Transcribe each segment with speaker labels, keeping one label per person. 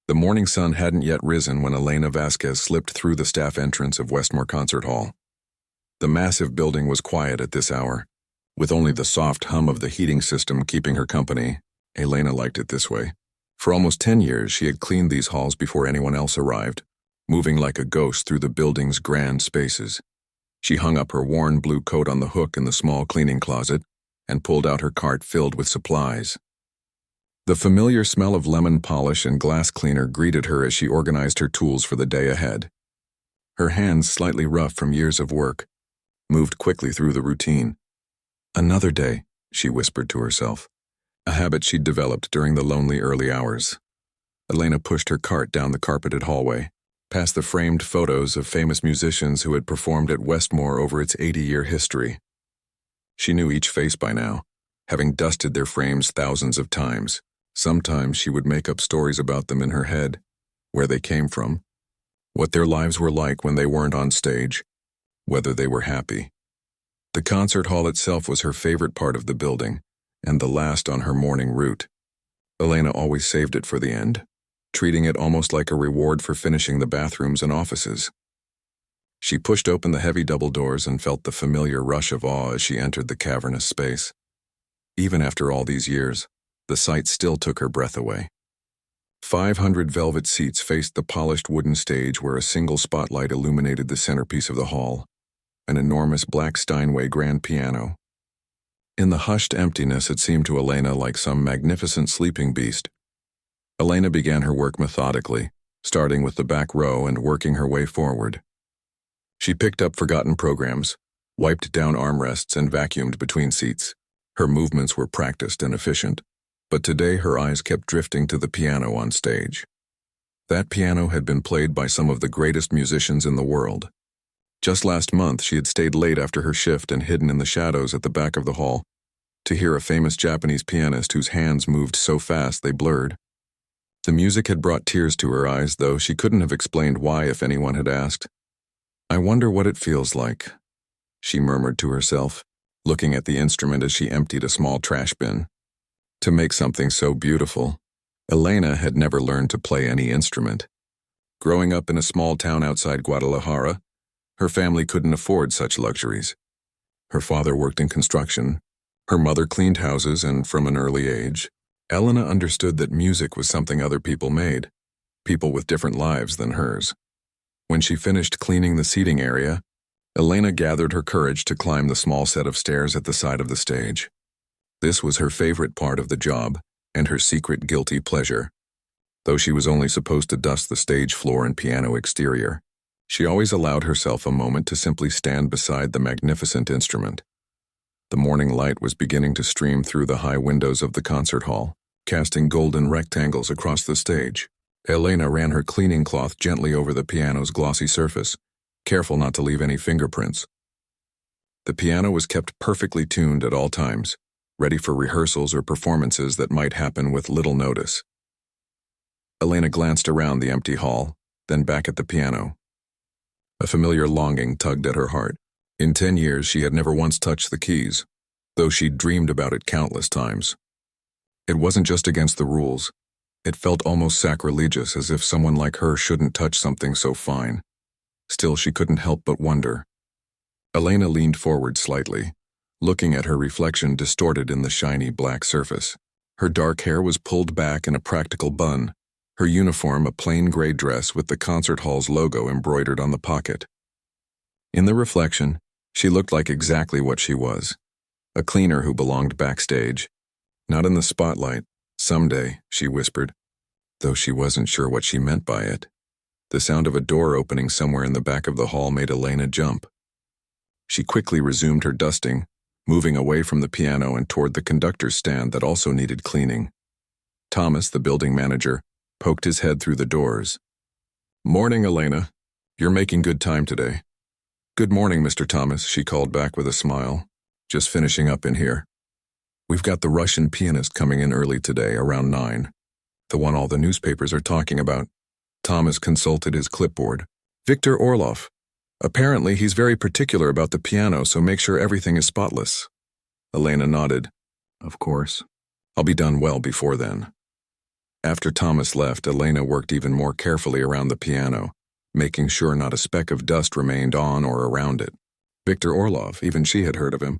Speaker 1: The morning sun hadn't yet risen when Elena Vasquez slipped through the staff entrance of Westmore Concert Hall. The massive building was quiet at this hour, with only the soft hum of the heating system keeping her company. Elena liked it this way. For almost 10 years, she had cleaned these halls before anyone else arrived, moving like a ghost through the building's grand spaces. She hung up her worn blue coat on the hook in the small cleaning closet and pulled out her cart filled with supplies. The familiar smell of lemon polish and glass cleaner greeted her as she organized her tools for the day ahead. Her hands, slightly rough from years of work, moved quickly through the routine. Another day, she whispered to herself, a habit she'd developed during the lonely early hours. Elena pushed her cart down the carpeted hallway, past the framed photos of famous musicians who had performed at Westmore over its 80-year history. She knew each face by now, having dusted their frames thousands of times. Sometimes she would make up stories about them in her head, where they came from, what their lives were like when they weren't on stage, whether they were happy. The concert hall itself was her favorite part of the building, and the last on her morning route. Elena always saved it for the end, treating it almost like a reward for finishing the bathrooms and offices. She pushed open the heavy double doors and felt the familiar rush of awe as she entered the cavernous space. Even after all these years, the sight still took her breath away. 500 velvet seats faced the polished wooden stage where a single spotlight illuminated the centerpiece of the hall, an enormous black Steinway grand piano. In the hushed emptiness, it seemed to Elena like some magnificent sleeping beast. Elena began her work methodically, starting with the back row and working her way forward. She picked up forgotten programs, wiped down armrests, and vacuumed between seats. Her movements were practiced and efficient, but today her eyes kept drifting to the piano on stage. That piano had been played by some of the greatest musicians in the world. Just last month, she had stayed late after her shift and hidden in the shadows at the back of the hall to hear a famous Japanese pianist whose hands moved so fast they blurred. The music had brought tears to her eyes, though she couldn't have explained why if anyone had asked. "I wonder what it feels like," she murmured to herself, looking at the instrument as she emptied a small trash bin. To make something so beautiful, Elena had never learned to play any instrument. Growing up in a small town outside Guadalajara, her family couldn't afford such luxuries. Her father worked in construction, her mother cleaned houses, and from an early age, Elena understood that music was something other people made, people with different lives than hers. When she finished cleaning the seating area, Elena gathered her courage to climb the small set of stairs at the side of the stage. This was her favorite part of the job, and her secret guilty pleasure. Though she was only supposed to dust the stage floor and piano exterior, she always allowed herself a moment to simply stand beside the magnificent instrument. The morning light was beginning to stream through the high windows of the concert hall, casting golden rectangles across the stage. Elena ran her cleaning cloth gently over the piano's glossy surface, careful not to leave any fingerprints. The piano was kept perfectly tuned at all times, ready for rehearsals or performances that might happen with little notice. Elena glanced around the empty hall, then back at the piano. A familiar longing tugged at her heart. In 10 years, she had never once touched the keys, though she'd dreamed about it countless times. It wasn't just against the rules. It felt almost sacrilegious, as if someone like her shouldn't touch something so fine. Still, she couldn't help but wonder. Elena leaned forward slightly, looking at her reflection distorted in the shiny black surface. Her dark hair was pulled back in a practical bun, her uniform a plain gray dress with the concert hall's logo embroidered on the pocket. In the reflection, she looked like exactly what she was, a cleaner who belonged backstage. Not in the spotlight, someday, she whispered, though she wasn't sure what she meant by it. The sound of a door opening somewhere in the back of the hall made Elena jump. She quickly resumed her dusting, moving away from the piano and toward the conductor's stand that also needed cleaning. Thomas, the building manager, poked his head through the doors. "Morning, Elena. You're making good time today." "Good morning, Mr. Thomas," she called back with a smile. "Just finishing up in here. We've got the Russian pianist coming in early today, around 9. The one all the newspapers are talking about." Thomas consulted his clipboard. "Viktor Orlov. Apparently, he's very particular about the piano, so make sure everything is spotless." Elena nodded. "Of course. I'll be done well before then." After Thomas left, Elena worked even more carefully around the piano, making sure not a speck of dust remained on or around it. Victor Orlov, even she had heard of him.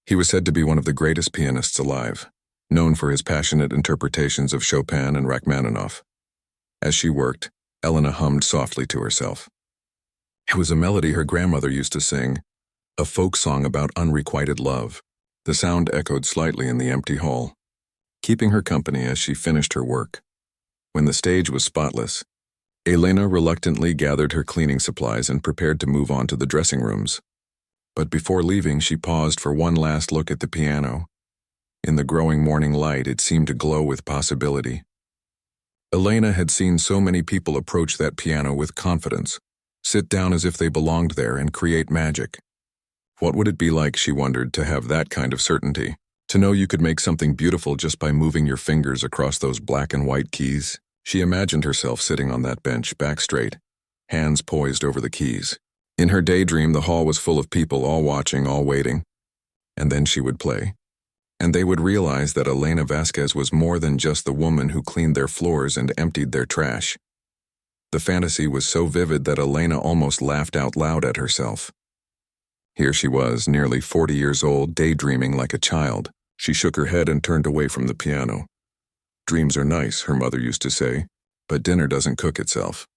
Speaker 1: He was said to be one of the greatest pianists alive, known for his passionate interpretations of Chopin and Rachmaninoff. As she worked, Elena hummed softly to herself. It was a melody her grandmother used to sing, a folk song about unrequited love. The sound echoed slightly in the empty hall, keeping her company as she finished her work. When the stage was spotless, Elena reluctantly gathered her cleaning supplies and prepared to move on to the dressing rooms. But before leaving, she paused for one last look at the piano. In the growing morning light, it seemed to glow with possibility. Elena had seen so many people approach that piano with confidence, sit down as if they belonged there, and create magic. What would it be like, she wondered, to have that kind of certainty? To know you could make something beautiful just by moving your fingers across those black and white keys? She imagined herself sitting on that bench, back straight, hands poised over the keys. In her daydream, the hall was full of people, all watching, all waiting. And then she would play. And they would realize that Elena Vasquez was more than just the woman who cleaned their floors and emptied their trash. The fantasy was so vivid that Elena almost laughed out loud at herself. Here she was, nearly 40 years old, daydreaming like a child. She shook her head and turned away from the piano. Dreams are nice, her mother used to say, but dinner doesn't cook itself.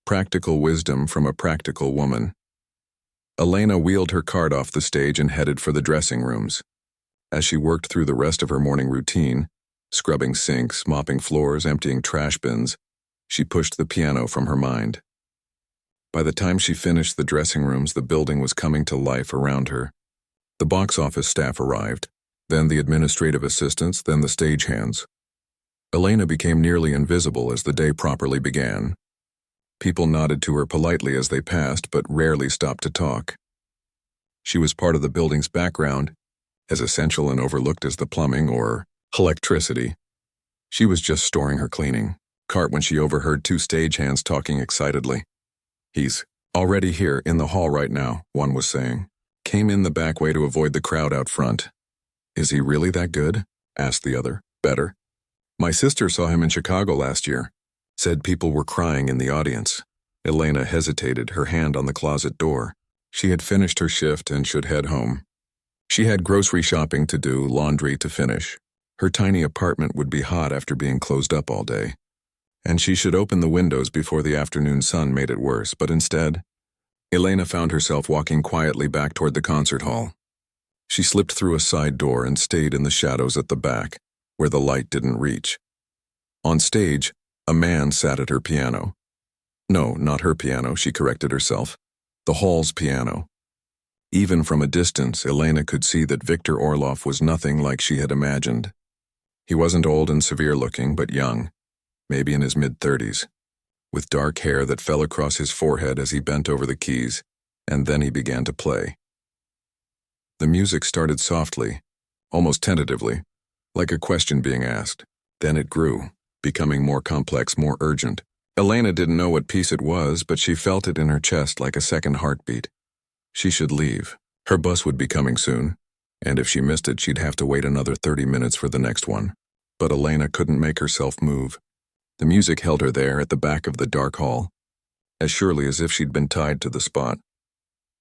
Speaker 1: Practical wisdom from a practical woman. Elena wheeled her cart off the stage and headed for the dressing rooms. As she worked through the rest of her morning routine, scrubbing sinks, mopping floors, emptying trash bins, she pushed the piano from her mind. By the time she finished the dressing rooms, the building was coming to life around her. The box office staff arrived, then the administrative assistants, then the stagehands. Elena became nearly invisible as the day properly began. People nodded to her politely as they passed, but rarely stopped to talk. She was part of the building's background, as essential and overlooked as the plumbing or electricity. She was just storing her cleaning cart when she overheard two stagehands talking excitedly. "He's already here in the hall right now," one was saying. "Came in the back way to avoid the crowd out front." "Is he really that good?" asked the other. "Better. My sister saw him in Chicago last year." Said people were crying in the audience. Elena hesitated, her hand on the closet door. She had finished her shift and should head home. She had grocery shopping to do, laundry to finish. Her tiny apartment would be hot after being closed up all day. And she should open the windows before the afternoon sun made it worse, but instead, Elena found herself walking quietly back toward the concert hall. She slipped through a side door and stayed in the shadows at the back, where the light didn't reach. On stage, a man sat at her piano. No, not her piano, she corrected herself. The hall's piano. Even from a distance, Elena could see that Victor Orlov was nothing like she had imagined. He wasn't old and severe-looking, but young, maybe in his mid-30s, with dark hair that fell across his forehead as he bent over the keys, and then he began to play. The music started softly, almost tentatively, like a question being asked. Then it grew, becoming more complex, more urgent. Elena didn't know what piece it was, but she felt it in her chest like a second heartbeat. She should leave. Her bus would be coming soon, and if she missed it, she'd have to wait another 30 minutes for the next one. But Elena couldn't make herself move. The music held her there at the back of the dark hall, as surely as if she'd been tied to the spot.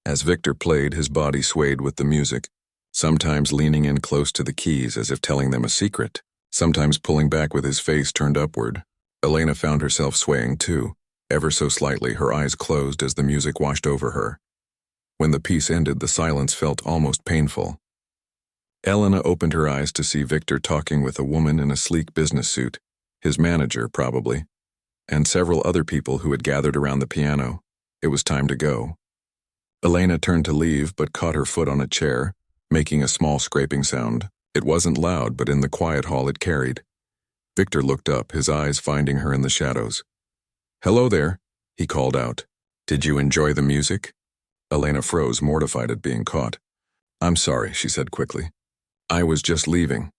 Speaker 1: As Victor played, his body swayed with the music, sometimes leaning in close to the keys as if telling them a secret, sometimes pulling back with his face turned upward. Elena found herself swaying too, ever so slightly, her eyes closed as the music washed over her. When the piece ended, the silence felt almost painful. Elena opened her eyes to see Victor talking with a woman in a sleek business suit, his manager probably, and several other people who had gathered around the piano. It was time to go. Elena turned to leave but caught her foot on a chair, making a small scraping sound. It wasn't loud, but in the quiet hall it carried. Victor looked up, his eyes finding her in the shadows. "Hello there," he called out. "Did you enjoy the music?" Elena froze, mortified at being caught. "I'm sorry," she said quickly. "I was just leaving."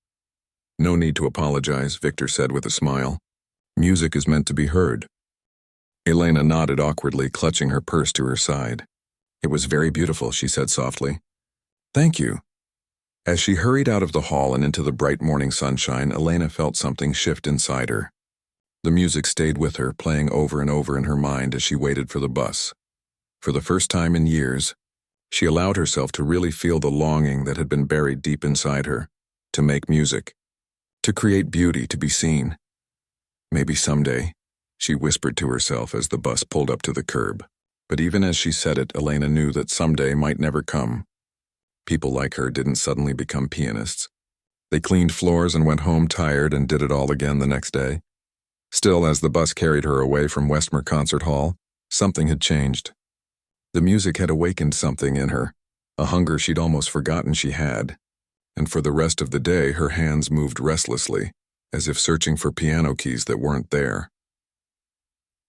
Speaker 1: "No need to apologize," Victor said with a smile. "Music is meant to be heard." Elena nodded awkwardly, clutching her purse to her side. "It was very beautiful," she said softly. "Thank you." As she hurried out of the hall and into the bright morning sunshine, Elena felt something shift inside her. The music stayed with her, playing over and over in her mind as she waited for the bus. For the first time in years, she allowed herself to really feel the longing that had been buried deep inside her, to make music, to create beauty, to be seen. Maybe someday, she whispered to herself as the bus pulled up to the curb. But even as she said it, Elena knew that someday might never come. People like her didn't suddenly become pianists. They cleaned floors and went home tired and did it all again the next day. Still, as the bus carried her away from Westmore Concert Hall, something had changed. The music had awakened something in her, a hunger she'd almost forgotten she had, and for the rest of the day her hands moved restlessly, as if searching for piano keys that weren't there.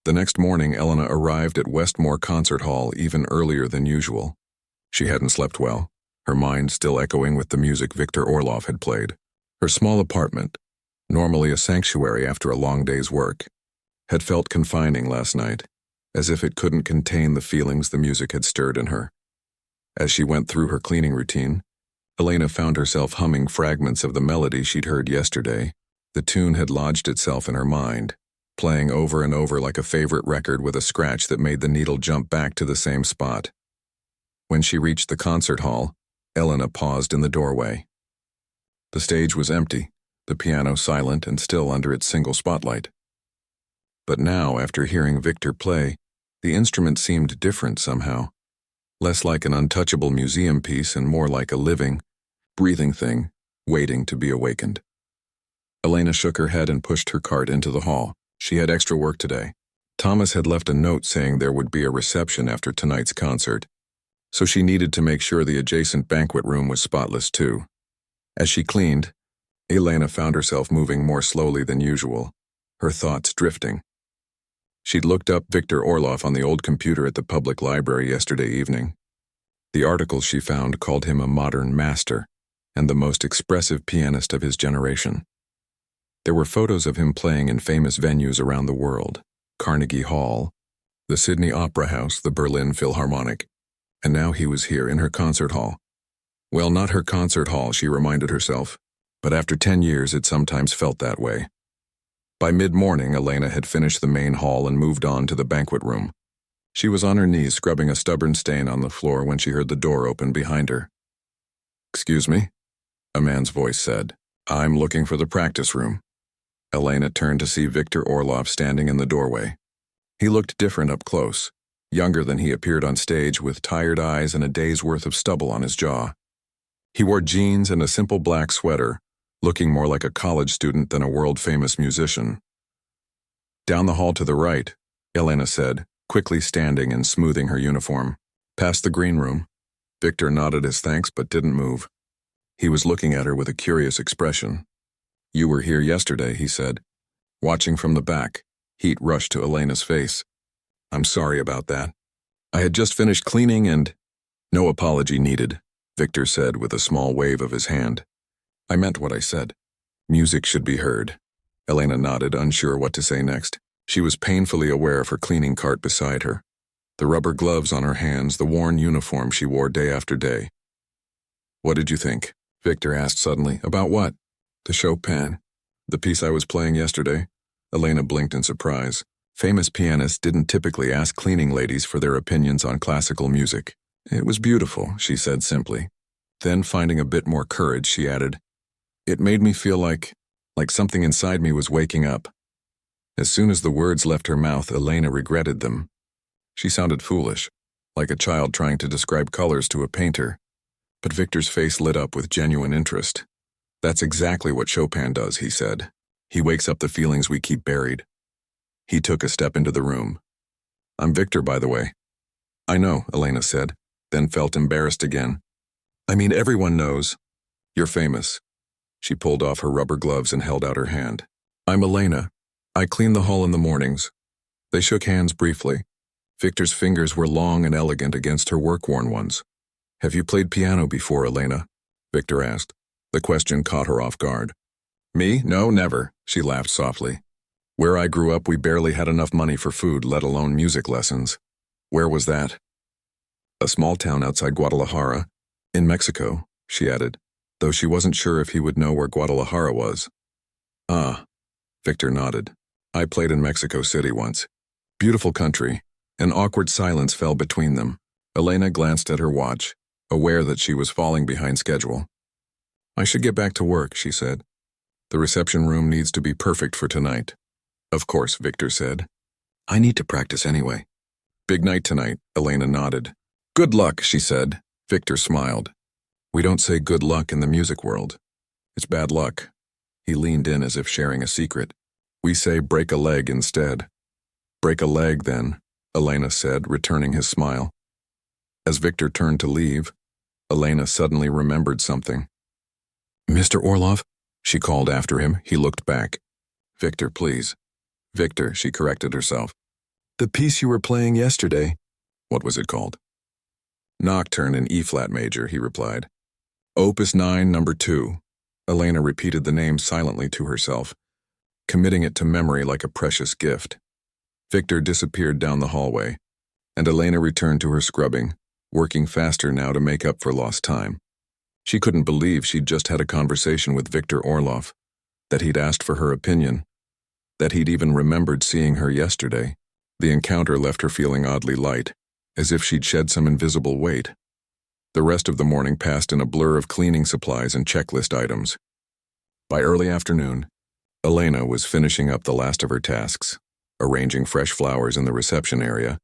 Speaker 1: The next morning, Elena arrived at Westmore Concert Hall even earlier than usual. She hadn't slept well, her mind still echoing with the music Victor Orloff had played. Her small apartment, normally a sanctuary after a long day's work, had felt confining last night, as if it couldn't contain the feelings the music had stirred in her. As she went through her cleaning routine, Elena found herself humming fragments of the melody she'd heard yesterday. The tune had lodged itself in her mind, playing over and over like a favorite record with a scratch that made the needle jump back to the same spot. When she reached the concert hall, Elena paused in the doorway. The stage was empty, the piano silent and still under its single spotlight. But now, after hearing Victor play, the instrument seemed different somehow, less like an untouchable museum piece and more like a living, breathing thing, waiting to be awakened. Elena shook her head and pushed her cart into the hall. She had extra work today. Thomas had left a note saying there would be a reception after tonight's concert, so she needed to make sure the adjacent banquet room was spotless too. As she cleaned, Elena found herself moving more slowly than usual, her thoughts drifting. She'd looked up Victor Orloff on the old computer at the public library yesterday evening. The articles she found called him a modern master and the most expressive pianist of his generation. There were photos of him playing in famous venues around the world: Carnegie Hall, the Sydney Opera House, the Berlin Philharmonic, and now he was here in her concert hall. Well, not her concert hall, she reminded herself, but after 10 years it sometimes felt that way. By mid-morning, Elena had finished the main hall and moved on to the banquet room. She was on her knees scrubbing a stubborn stain on the floor when she heard the door open behind her. "Excuse me?" a man's voice said. "I'm looking for the practice room." Elena turned to see Victor Orloff standing in the doorway. He looked different up close, younger than he appeared on stage, with tired eyes and a day's worth of stubble on his jaw. He wore jeans and a simple black sweater, looking more like a college student than a world-famous musician. "Down the hall to the right," Elena said, quickly standing and smoothing her uniform. "Past the green room." Victor nodded his thanks but didn't move. He was looking at her with a curious expression. "You were here yesterday," he said. Watching from the back, heat rushed to Elena's face. "I'm sorry about that. I had just finished cleaning and—" "No apology needed," Victor said with a small wave of his hand. "I meant what I said. Music should be heard." Elena nodded, unsure what to say next. She was painfully aware of her cleaning cart beside her, the rubber gloves on her hands, the worn uniform she wore day after day. "What did you think?" Victor asked suddenly. "About what?" "The Chopin. The piece I was playing yesterday." Elena blinked in surprise. Famous pianists didn't typically ask cleaning ladies for their opinions on classical music. "It was beautiful," she said simply. Then, finding a bit more courage, she added, "It made me feel like something inside me was waking up." As soon as the words left her mouth, Elena regretted them. She sounded foolish, like a child trying to describe colors to a painter. But Victor's face lit up with genuine interest. "That's exactly what Chopin does," he said. "He wakes up the feelings we keep buried." He took a step into the room. "I'm Victor, by the way." "I know," Elena said, then felt embarrassed again. "I mean, everyone knows. You're famous." She pulled off her rubber gloves and held out her hand. "I'm Elena. I clean the hall in the mornings." They shook hands briefly. Victor's fingers were long and elegant against her work-worn ones. "Have you played piano before, Elena?" Victor asked. The question caught her off guard. "Me? No, never," she laughed softly. "Where I grew up, we barely had enough money for food, let alone music lessons." "Where was that?" "A small town outside Guadalajara, in Mexico," she added, though she wasn't sure if he would know where Guadalajara was. "Ah," Victor nodded. I played in Mexico City once. Beautiful country. An awkward silence fell between them. Elena glanced at her watch, aware that she was falling behind schedule. I should get back to work, she said. The reception room needs to be perfect for tonight. Of course, Victor said. I need to practice anyway. Big night tonight, Elena nodded. Good luck, she said. Victor smiled. We don't say good luck in the music world. It's bad luck. He leaned in as if sharing a secret. We say break a leg instead. Break a leg, then, Elena said, returning his smile. As Victor turned to leave, Elena suddenly remembered something. Mr. Orlov, she called after him. He looked back. Victor, please. Victor, she corrected herself. The piece you were playing yesterday. What was it called? Nocturne in E-flat major, he replied. Opus 9, number 2. Elena repeated the name silently to herself, committing it to memory like a precious gift. Victor disappeared down the hallway, and Elena returned to her scrubbing, working faster now to make up for lost time. She couldn't believe she'd just had a conversation with Victor Orlov, that he'd asked for her opinion, that he'd even remembered seeing her yesterday. The encounter left her feeling oddly light, as if she'd shed some invisible weight. The rest of the morning passed in a blur of cleaning supplies and checklist items. By early afternoon, Elena was finishing up the last of her tasks, arranging fresh flowers in the reception area,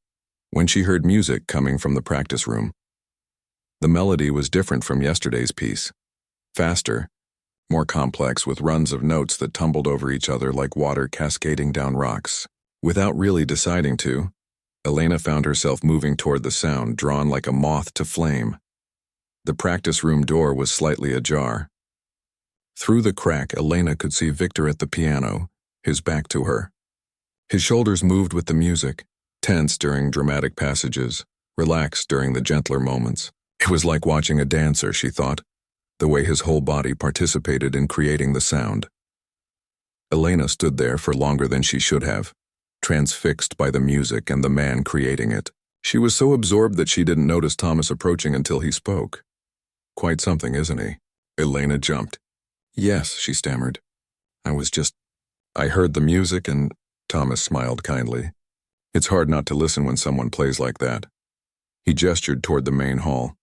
Speaker 1: when she heard music coming from the practice room. The melody was different from yesterday's piece. Faster, more complex, with runs of notes that tumbled over each other like water cascading down rocks. Without really deciding to, Elena found herself moving toward the sound, drawn like a moth to flame. The practice room door was slightly ajar. Through the crack, Elena could see Victor at the piano, his back to her. His shoulders moved with the music, tense during dramatic passages, relaxed during the gentler moments. It was like watching a dancer, she thought, the way his whole body participated in creating the sound. Elena stood there for longer than she should have, transfixed by the music and the man creating it. She was so absorbed that she didn't notice Thomas approaching until he spoke. Quite something, isn't he? Elena jumped. Yes, she stammered. I heard the music and... Thomas smiled kindly. It's hard not to listen when someone plays like that. He gestured toward the main hall.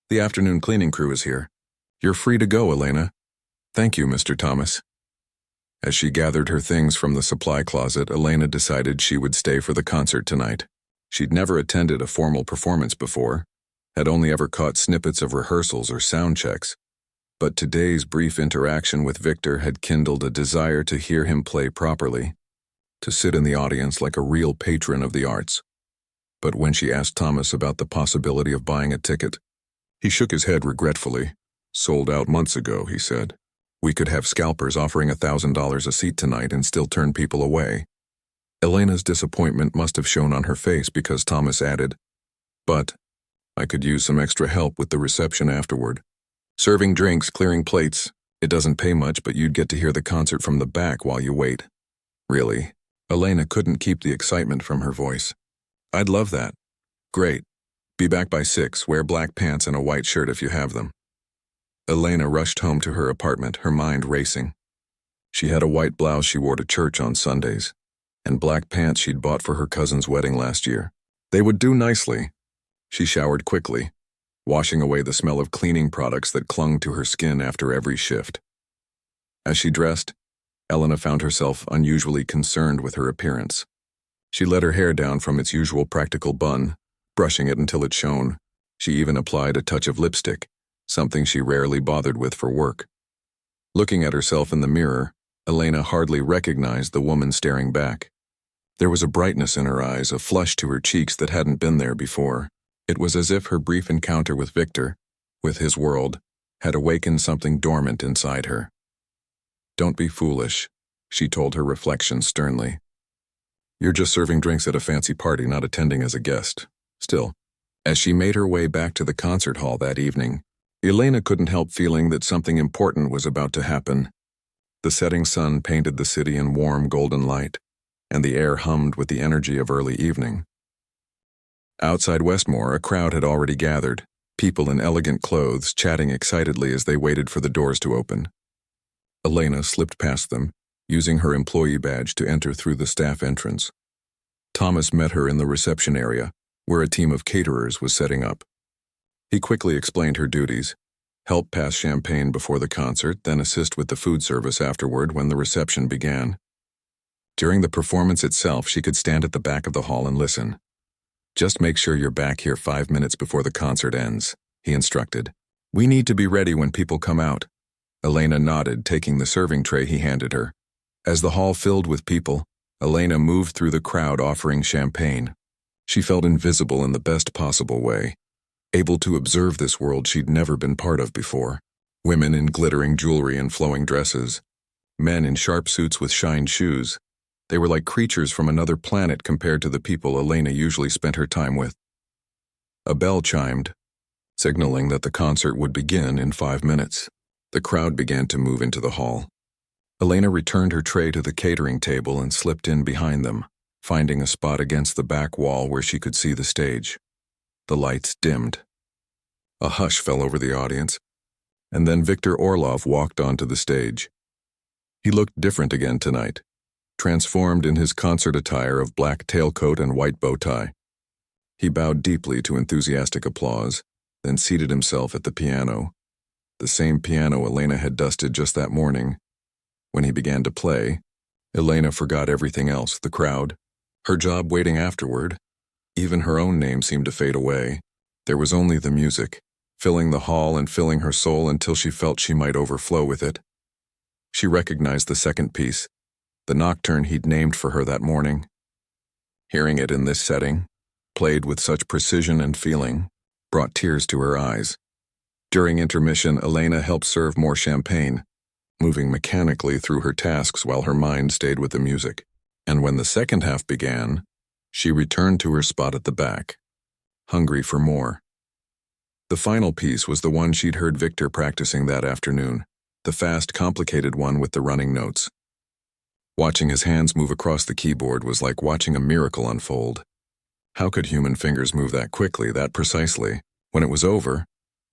Speaker 1: The afternoon cleaning crew is here. You're free to go, Elena. Thank you, Mr. Thomas. As she gathered her things from the supply closet, Elena decided she would stay for the concert tonight. She'd never attended a formal performance before, had only ever caught snippets of rehearsals or sound checks, but today's brief interaction with Victor had kindled a desire to hear him play properly, to sit in the audience like a real patron of the arts. But when she asked Thomas about the possibility of buying a ticket, he shook his head regretfully. Sold out months ago, he said. We could have scalpers offering $1,000 a seat tonight and still turn people away. Elena's disappointment must have shown on her face because Thomas added, but I could use some extra help with the reception afterward. Serving drinks, clearing plates. It doesn't pay much, but you'd get to hear the concert from the back while you wait. Really? Elena couldn't keep the excitement from her voice. I'd love that. Great. Be back by 6. Wear black pants and a white shirt if you have them. Elena rushed home to her apartment, her mind racing. She had a white blouse she wore to church on Sundays, and black pants she'd bought for her cousin's wedding last year. They would do nicely. She showered quickly, washing away the smell of cleaning products that clung to her skin after every shift. As she dressed, Elena found herself unusually concerned with her appearance. She let her hair down from its usual practical bun, brushing it until it shone. She even applied a touch of lipstick, something she rarely bothered with for work. Looking at herself in the mirror, Elena hardly recognized the woman staring back. There was a brightness in her eyes, a flush to her cheeks that hadn't been there before. It was as if her brief encounter with Victor, with his world, had awakened something dormant inside her. Don't be foolish, she told her reflection sternly. You're just serving drinks at a fancy party, not attending as a guest. Still, as she made her way back to the concert hall that evening, Elena couldn't help feeling that something important was about to happen. The setting sun painted the city in warm golden light, and the air hummed with the energy of early evening. Outside Westmore, a crowd had already gathered, people in elegant clothes chatting excitedly as they waited for the doors to open. Elena slipped past them, using her employee badge to enter through the staff entrance. Thomas met her in the reception area, where a team of caterers was setting up. He quickly explained her duties: help pass champagne before the concert, then assist with the food service afterward when the reception began. During the performance itself, she could stand at the back of the hall and listen. Just make sure you're back here 5 minutes before the concert ends, he instructed. We need to be ready when people come out. Elena nodded, taking the serving tray he handed her. As the hall filled with people, Elena moved through the crowd offering champagne. She felt invisible in the best possible way, able to observe this world she'd never been part of before. Women in glittering jewelry and flowing dresses. Men in sharp suits with shined shoes. They were like creatures from another planet compared to the people Elena usually spent her time with. A bell chimed, signaling that the concert would begin in 5 minutes. The crowd began to move into the hall. Elena returned her tray to the catering table and slipped in behind them, finding a spot against the back wall where she could see the stage. The lights dimmed. A hush fell over the audience, and then Viktor Orlov walked onto the stage. He looked different again tonight, transformed in his concert attire of black tailcoat and white bow tie. He bowed deeply to enthusiastic applause, then seated himself at the piano, the same piano Elena had dusted just that morning. When he began to play, Elena forgot everything else: the crowd, her job waiting afterward. Even her own name seemed to fade away. There was only the music, filling the hall and filling her soul until she felt she might overflow with it. She recognized the second piece, the nocturne he'd named for her that morning. Hearing it in this setting, played with such precision and feeling, brought tears to her eyes. During intermission, Elena helped serve more champagne, moving mechanically through her tasks while her mind stayed with the music. And when the second half began, she returned to her spot at the back, hungry for more. The final piece was the one she'd heard Viktor practicing that afternoon, the fast, complicated one with the running notes. Watching his hands move across the keyboard was like watching a miracle unfold. How could human fingers move that quickly, that precisely? When it was over,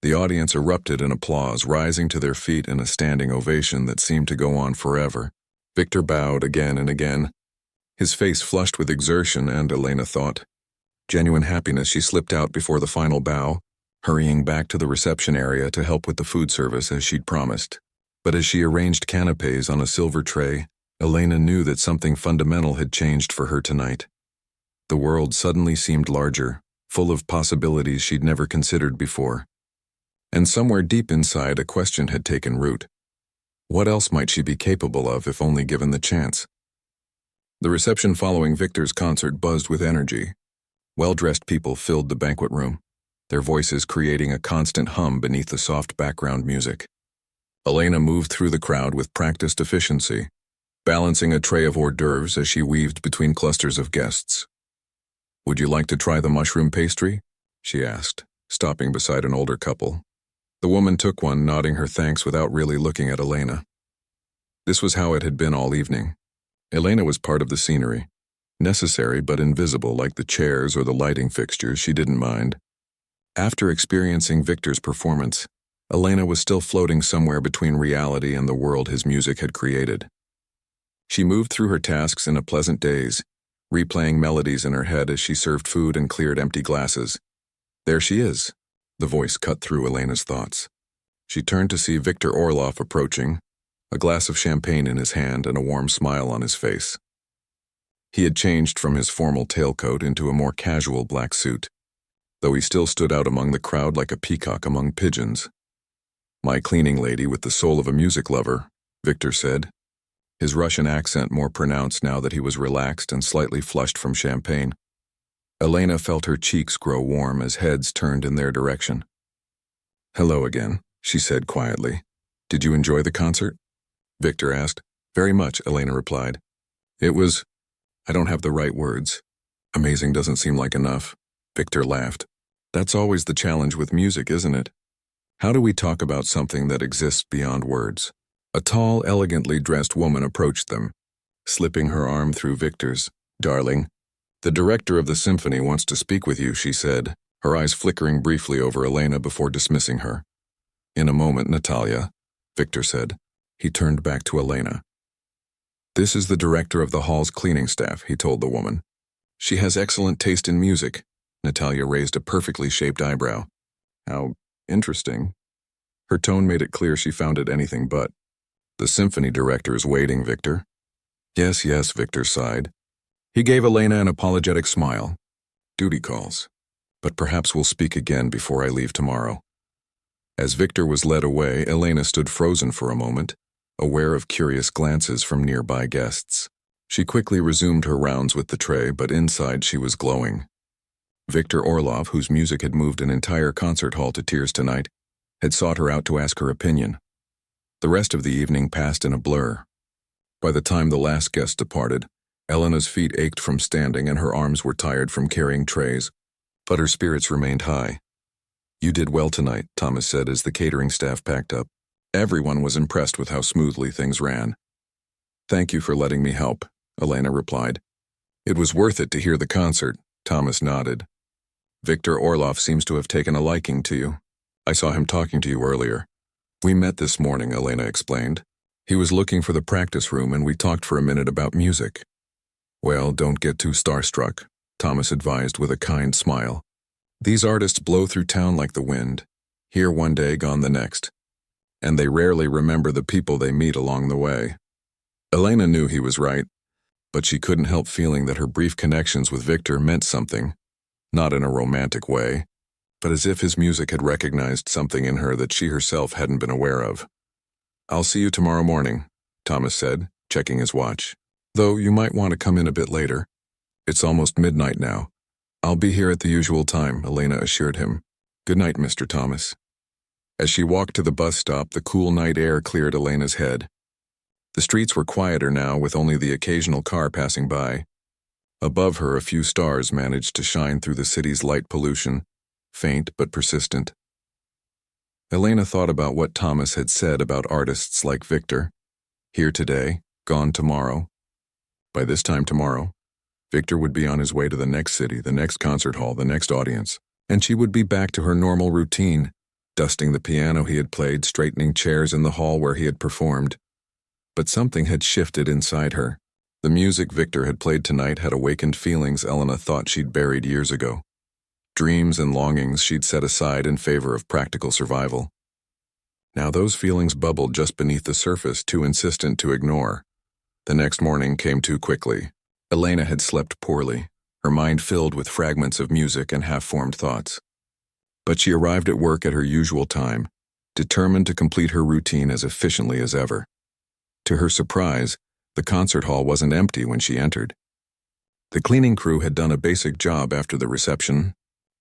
Speaker 1: the audience erupted in applause, rising to their feet in a standing ovation that seemed to go on forever. Viktor bowed again and again, his face flushed with exertion and, Elena thought, genuine happiness. She slipped out before the final bow, hurrying back to the reception area to help with the food service as she'd promised. But as she arranged canapes on a silver tray, Elena knew that something fundamental had changed for her tonight. The world suddenly seemed larger, full of possibilities she'd never considered before. And somewhere deep inside, a question had taken root. What else might she be capable of if only given the chance? The reception following Viktor's concert buzzed with energy. Well-dressed people filled the banquet room, their voices creating a constant hum beneath the soft background music. Elena moved through the crowd with practiced efficiency, balancing a tray of hors d'oeuvres as she weaved between clusters of guests. Would you like to try the mushroom pastry? She asked, stopping beside an older couple. The woman took one, nodding her thanks without really looking at Elena. This was how it had been all evening. Elena was part of the scenery, necessary but invisible, like the chairs or the lighting fixtures. She didn't mind. After experiencing Viktor's performance, Elena was still floating somewhere between reality and the world his music had created. She moved through her tasks in a pleasant daze, replaying melodies in her head as she served food and cleared empty glasses. There she is, the voice cut through Elena's thoughts. She turned to see Viktor Orlov approaching, a glass of champagne in his hand and a warm smile on his face. He had changed from his formal tailcoat into a more casual black suit, though he still stood out among the crowd like a peacock among pigeons. My cleaning lady with the soul of a music lover, Viktor said, his Russian accent more pronounced now that he was relaxed and slightly flushed from champagne. Elena felt her cheeks grow warm as heads turned in their direction. Hello again, she said quietly. Did you enjoy the concert? Viktor asked. Very much, Elena replied. It was... I don't have the right words. Amazing doesn't seem like enough. Viktor laughed. That's always the challenge with music, isn't it? How do we talk about something that exists beyond words? A tall, elegantly dressed woman approached them, slipping her arm through Viktor's. Darling, the director of the symphony wants to speak with you, she said, her eyes flickering briefly over Elena before dismissing her. In a moment, Natalia, Viktor said. He turned back to Elena. This is the director of the hall's cleaning staff, he told the woman. She has excellent taste in music. Natalia raised a perfectly shaped eyebrow. How interesting. Her tone made it clear she found it anything but. The symphony director is waiting, Victor. Yes, yes, Victor sighed. He gave Elena an apologetic smile. Duty calls. But perhaps we'll speak again before I leave tomorrow. As Victor was led away, Elena stood frozen for a moment, aware of curious glances from nearby guests. She quickly resumed her rounds with the tray, but inside she was glowing. Victor Orlov, whose music had moved an entire concert hall to tears tonight, had sought her out to ask her opinion. The rest of the evening passed in a blur. By the time the last guest departed, Elena's feet ached from standing and her arms were tired from carrying trays, but her spirits remained high. You did well tonight, Thomas said as the catering staff packed up. Everyone was impressed with how smoothly things ran. Thank you for letting me help, Elena replied. It was worth it to hear the concert, Thomas nodded. Victor Orlov seems to have taken a liking to you. I saw him talking to you earlier. We met this morning, Elena explained. He was looking for the practice room and we talked for a minute about music. Well, don't get too starstruck, Thomas advised with a kind smile. These artists blow through town like the wind, here one day, gone the next. And they rarely remember the people they meet along the way. Elena knew he was right, but she couldn't help feeling that her brief connections with Victor meant something, not in a romantic way, but as if his music had recognized something in her that she herself hadn't been aware of. I'll see you tomorrow morning, Thomas said, checking his watch. Though you might want to come in a bit later. It's almost midnight now. I'll be here at the usual time, Elena assured him. Good night, Mr. Thomas. As she walked to the bus stop, the cool night air cleared Elena's head. The streets were quieter now, with only the occasional car passing by. Above her, a few stars managed to shine through the city's light pollution, faint but persistent. Elena thought about what Thomas had said about artists like Victor. Here today, gone tomorrow. By this time tomorrow, Victor would be on his way to the next city, the next concert hall, the next audience, and she would be back to her normal routine, dusting the piano he had played, straightening chairs in the hall where he had performed. But something had shifted inside her. The music Victor had played tonight had awakened feelings Elena thought she'd buried years ago. Dreams and longings she'd set aside in favor of practical survival. Now those feelings bubbled just beneath the surface, too insistent to ignore. The next morning came too quickly. Elena had slept poorly, her mind filled with fragments of music and half-formed thoughts. But she arrived at work at her usual time, determined to complete her routine as efficiently as ever. To her surprise, the concert hall wasn't empty when she entered. The cleaning crew had done a basic job after the reception,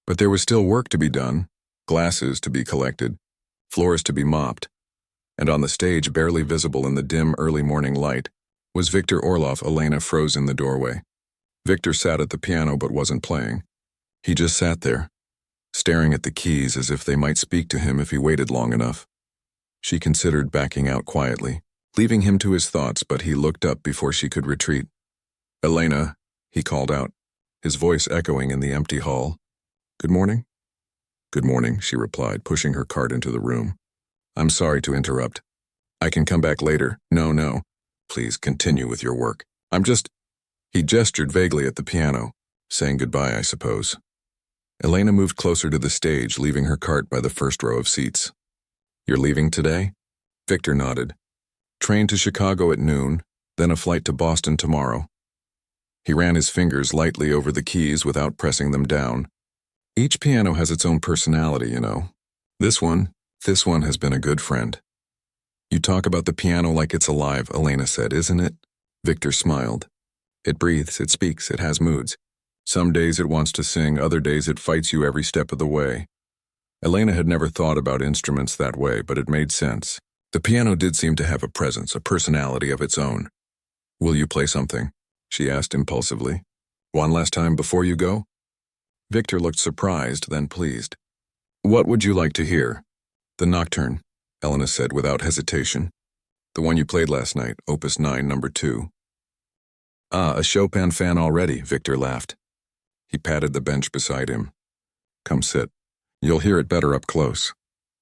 Speaker 1: but there was still work to be done, glasses to be collected, floors to be mopped, and on the stage, barely visible in the dim early morning light, was Victor Orlov. Elena froze in the doorway. Victor sat at the piano but wasn't playing. He just sat there, staring at the keys as if they might speak to him if he waited long enough. She considered backing out quietly, leaving him to his thoughts, but he looked up before she could retreat. Elena, he called out, his voice echoing in the empty hall. Good morning? Good morning, she replied, pushing her cart into the room. I'm sorry to interrupt. I can come back later. No. Please continue with your work. He gestured vaguely at the piano, saying goodbye, I suppose. Elena moved closer to the stage, leaving her cart by the first row of seats. You're leaving today? Victor nodded. Train to Chicago at noon, then a flight to Boston tomorrow. He ran his fingers lightly over the keys without pressing them down. Each piano has its own personality, you know. This one has been a good friend. You talk about the piano like it's alive, Elena said, isn't it? Victor smiled. It breathes, it speaks, it has moods. Some days it wants to sing, other days it fights you every step of the way. Elena had never thought about instruments that way, but it made sense. The piano did seem to have a presence, a personality of its own. Will you play something? She asked impulsively. One last time before you go? Victor looked surprised, then pleased. What would you like to hear? The Nocturne, Elena said without hesitation. The one you played last night, Opus 9, number 2. Ah, a Chopin fan already, Victor laughed. He patted the bench beside him. Come sit. You'll hear it better up close.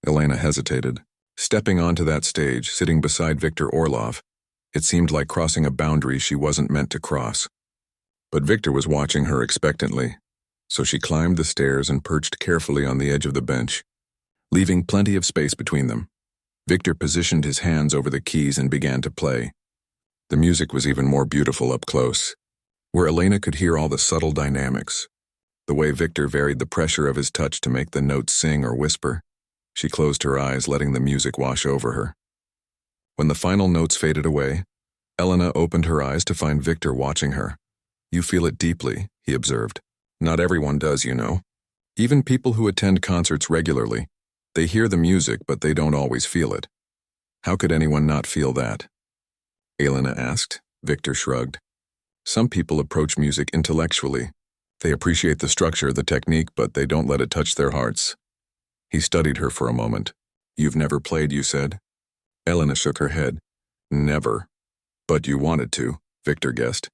Speaker 1: Elena hesitated. Stepping onto that stage, sitting beside Victor Orlov, It seemed like crossing a boundary she wasn't meant to cross. But Victor was watching her expectantly, so she climbed the stairs and perched carefully on the edge of the bench, leaving plenty of space between them. Victor positioned his hands over the keys and began to play. The music was even more beautiful up close, where Elena could hear all the subtle dynamics. The way Victor varied the pressure of his touch to make the notes sing or whisper. She closed her eyes, letting the music wash over her. When the final notes faded away, Elena opened her eyes to find Victor watching her. "You feel it deeply," he observed. "Not everyone does, you know. Even people who attend concerts regularly. They hear the music, but they don't always feel it. How could anyone not feel that?" Elena asked. Victor shrugged. "Some people approach music intellectually. They appreciate the structure, the technique, but they don't let it touch their hearts." He studied her for a moment. "You've never played, you said?" Elena shook her head. "Never. But you wanted to," Victor guessed.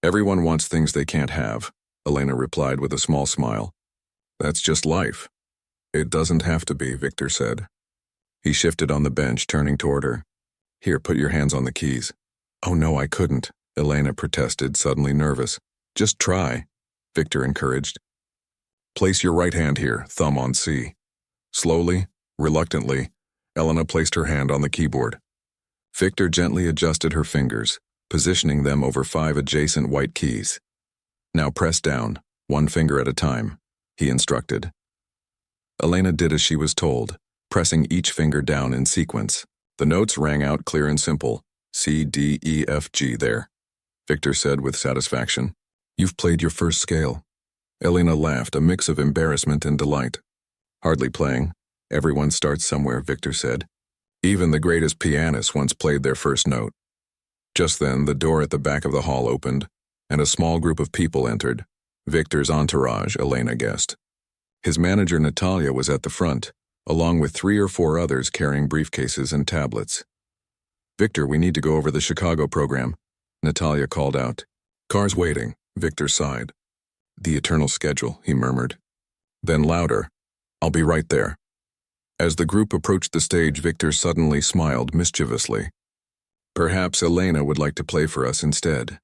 Speaker 1: "Everyone wants things they can't have," Elena replied with a small smile. "That's just life." "It doesn't have to be," Victor said. He shifted on the bench, turning toward her. "Here, put your hands on the keys." "Oh no, I couldn't," Elena protested, suddenly nervous. "Just try," Victor encouraged. "Place your right hand here, thumb on C." Slowly, reluctantly, Elena placed her hand on the keyboard. Victor gently adjusted her fingers, positioning them over 5 adjacent white keys. "Now press down, 1 finger at a time," he instructed. Elena did as she was told, pressing each finger down in sequence. The notes rang out clear and simple. C, D, E, F, G there, Victor said with satisfaction. "You've played your first scale." Elena laughed, a mix of embarrassment and delight. "Hardly playing. Everyone starts somewhere," Victor said. "Even the greatest pianists once played their first note." Just then, the door at the back of the hall opened, and a small group of people entered. Victor's entourage, Elena guessed. His manager Natalia was at the front, along with 3 or 4 others carrying briefcases and tablets. "Victor, we need to go over the Chicago program," Natalia called out. "Car's waiting," Victor sighed. "The eternal schedule," he murmured. Then louder, "I'll be right there." As the group approached the stage, Victor suddenly smiled mischievously. "Perhaps Elena would like to play for us instead,"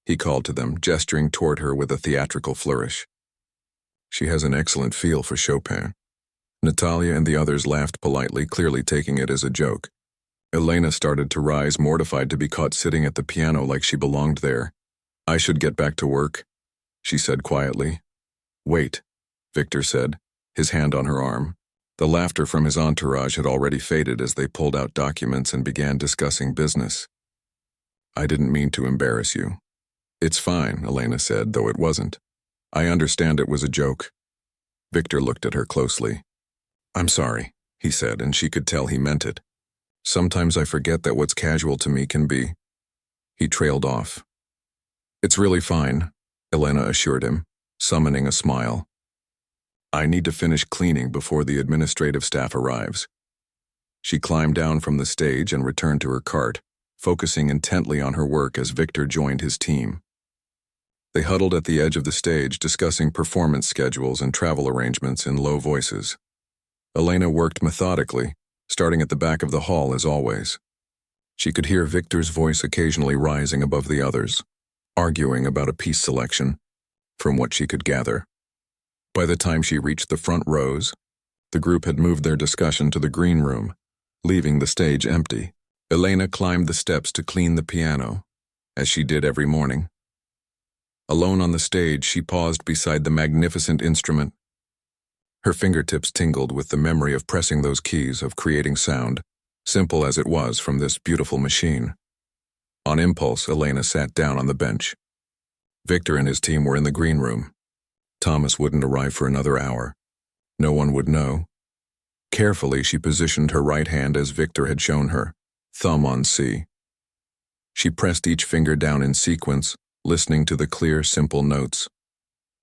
Speaker 1: he called to them, gesturing toward her with a theatrical flourish. "She has an excellent feel for Chopin." Natalia and the others laughed politely, clearly taking it as a joke. Elena started to rise, mortified to be caught sitting at the piano like she belonged there. "I should get back to work," she said quietly. "Wait," Victor said, his hand on her arm. The laughter from his entourage had already faded as they pulled out documents and began discussing business. "I didn't mean to embarrass you." "It's fine," Elena said, though it wasn't. "I understand it was a joke." Victor looked at her closely. "I'm sorry," he said, and she could tell he meant it. "Sometimes I forget that what's casual to me can be—" He trailed off. "It's really fine," Elena assured him, summoning a smile. "I need to finish cleaning before the administrative staff arrives." She climbed down from the stage and returned to her cart, focusing intently on her work as Victor joined his team. They huddled at the edge of the stage, discussing performance schedules and travel arrangements in low voices. Elena worked methodically, starting at the back of the hall as always. She could hear Victor's voice occasionally rising above the others, arguing about a piece selection, from what she could gather. By the time she reached the front rows, the group had moved their discussion to the green room, leaving the stage empty. Elena climbed the steps to clean the piano, as she did every morning. Alone on the stage, she paused beside the magnificent instrument. Her fingertips tingled with the memory of pressing those keys, of creating sound, simple as it was from this beautiful machine. On impulse, Elena sat down on the bench. Victor and his team were in the green room. Thomas wouldn't arrive for another hour. No one would know. Carefully, she positioned her right hand as Victor had shown her, thumb on C. She pressed each finger down in sequence, listening to the clear, simple notes.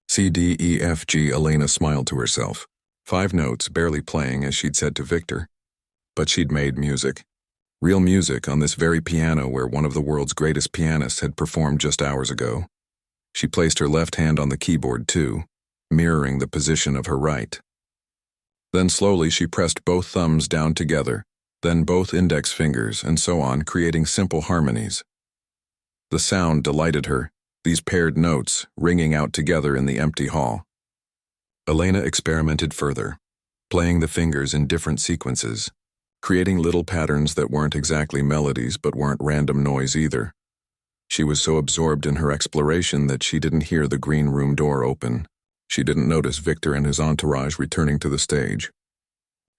Speaker 1: C, D, E, F, G, Elena smiled to herself. 5 notes, barely playing, as she'd said to Victor. But she'd made music. Real music on this very piano where one of the world's greatest pianists had performed just hours ago. She placed her left hand on the keyboard, too, mirroring the position of her right. Then slowly she pressed both thumbs down together, then both index fingers, and so on, creating simple harmonies. The sound delighted her, these paired notes ringing out together in the empty hall. Elena experimented further, playing the fingers in different sequences, creating little patterns that weren't exactly melodies but weren't random noise either. She was so absorbed in her exploration that she didn't hear the green room door open. She didn't notice Victor and his entourage returning to the stage.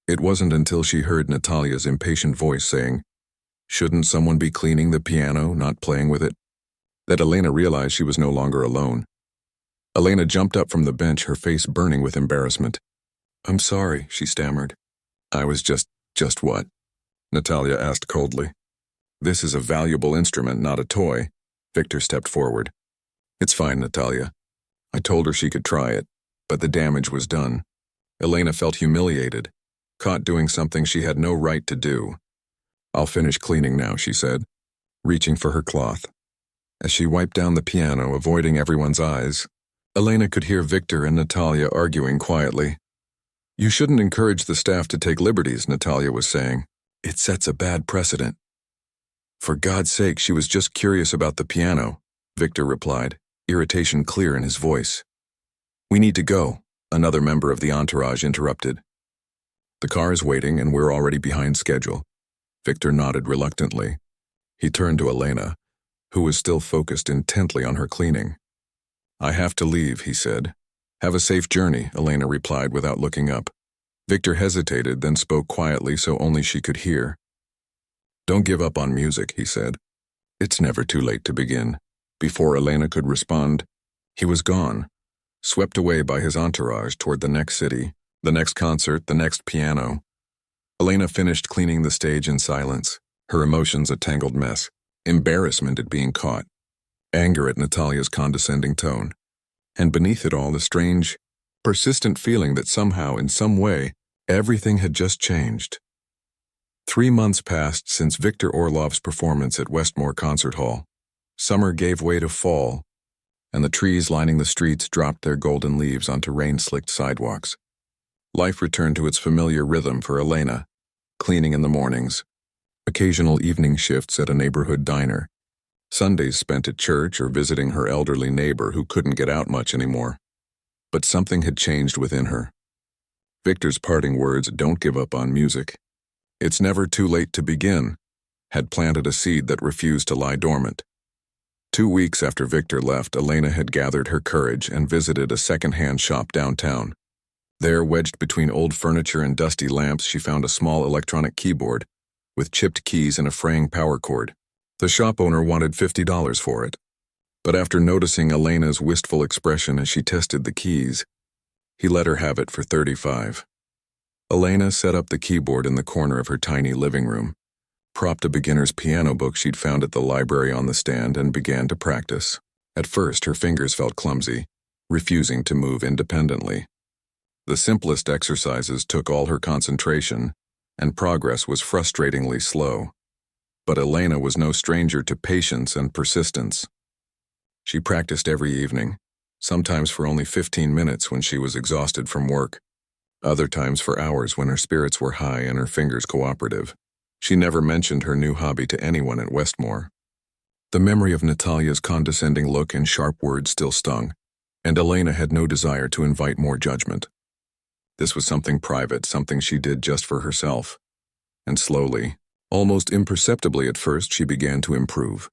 Speaker 1: It wasn't until she heard Natalia's impatient voice saying, "Shouldn't someone be cleaning the piano, not playing with it?" that Elena realized she was no longer alone. Elena jumped up from the bench, her face burning with embarrassment. "I'm sorry," she stammered. "I was just what?" Natalia asked coldly. "This is a valuable instrument, not a toy." Victor stepped forward. "It's fine, Natalia. I told her she could try it, but the damage was done." Elena felt humiliated, caught doing something she had no right to do. "I'll finish cleaning now," she said, reaching for her cloth. As she wiped down the piano, avoiding everyone's eyes, Elena could hear Victor and Natalia arguing quietly. "You shouldn't encourage the staff to take liberties," Natalia was saying. "It sets a bad precedent." "For God's sake, she was just curious about the piano," Victor replied, irritation clear in his voice. "We need to go," another member of the entourage interrupted. "The car is waiting and we're already behind schedule." Victor nodded reluctantly. He turned to Elena, who was still focused intently on her cleaning. "I have to leave," he said. "Have a safe journey," Elena replied without looking up. Victor hesitated, then spoke quietly so only she could hear. "Don't give up on music," he said. "It's never too late to begin." Before Elena could respond, he was gone, swept away by his entourage toward the next city, the next concert, the next piano. Elena finished cleaning the stage in silence, her emotions a tangled mess, embarrassment at being caught, anger at Natalia's condescending tone, and beneath it all the strange, persistent feeling that somehow, in some way, everything had just changed. 3 months passed since Victor Orlov's performance at Westmore Concert Hall. Summer gave way to fall, and the trees lining the streets dropped their golden leaves onto rain-slicked sidewalks. Life returned to its familiar rhythm for Elena, cleaning in the mornings, occasional evening shifts at a neighborhood diner, Sundays spent at church or visiting her elderly neighbor who couldn't get out much anymore. But something had changed within her. Victor's parting words, "Don't give up on music. It's never too late to begin," had planted a seed that refused to lie dormant. 2 weeks after Victor left, Elena had gathered her courage and visited a second-hand shop downtown. There, wedged between old furniture and dusty lamps, she found a small electronic keyboard with chipped keys and a fraying power cord. The shop owner wanted $50 for it, but after noticing Elena's wistful expression as she tested the keys, he let her have it for $35. Elena set up the keyboard in the corner of her tiny living room, propped a beginner's piano book she'd found at the library on the stand, and began to practice. At first, her fingers felt clumsy, refusing to move independently. The simplest exercises took all her concentration, and progress was frustratingly slow. But Elena was no stranger to patience and persistence. She practiced every evening, sometimes for only 15 minutes when she was exhausted from work, other times for hours when her spirits were high and her fingers cooperative. She never mentioned her new hobby to anyone at Westmore. The memory of Natalia's condescending look and sharp words still stung, and Elena had no desire to invite more judgment. This was something private, something she did just for herself. And slowly, almost imperceptibly at first, she began to improve.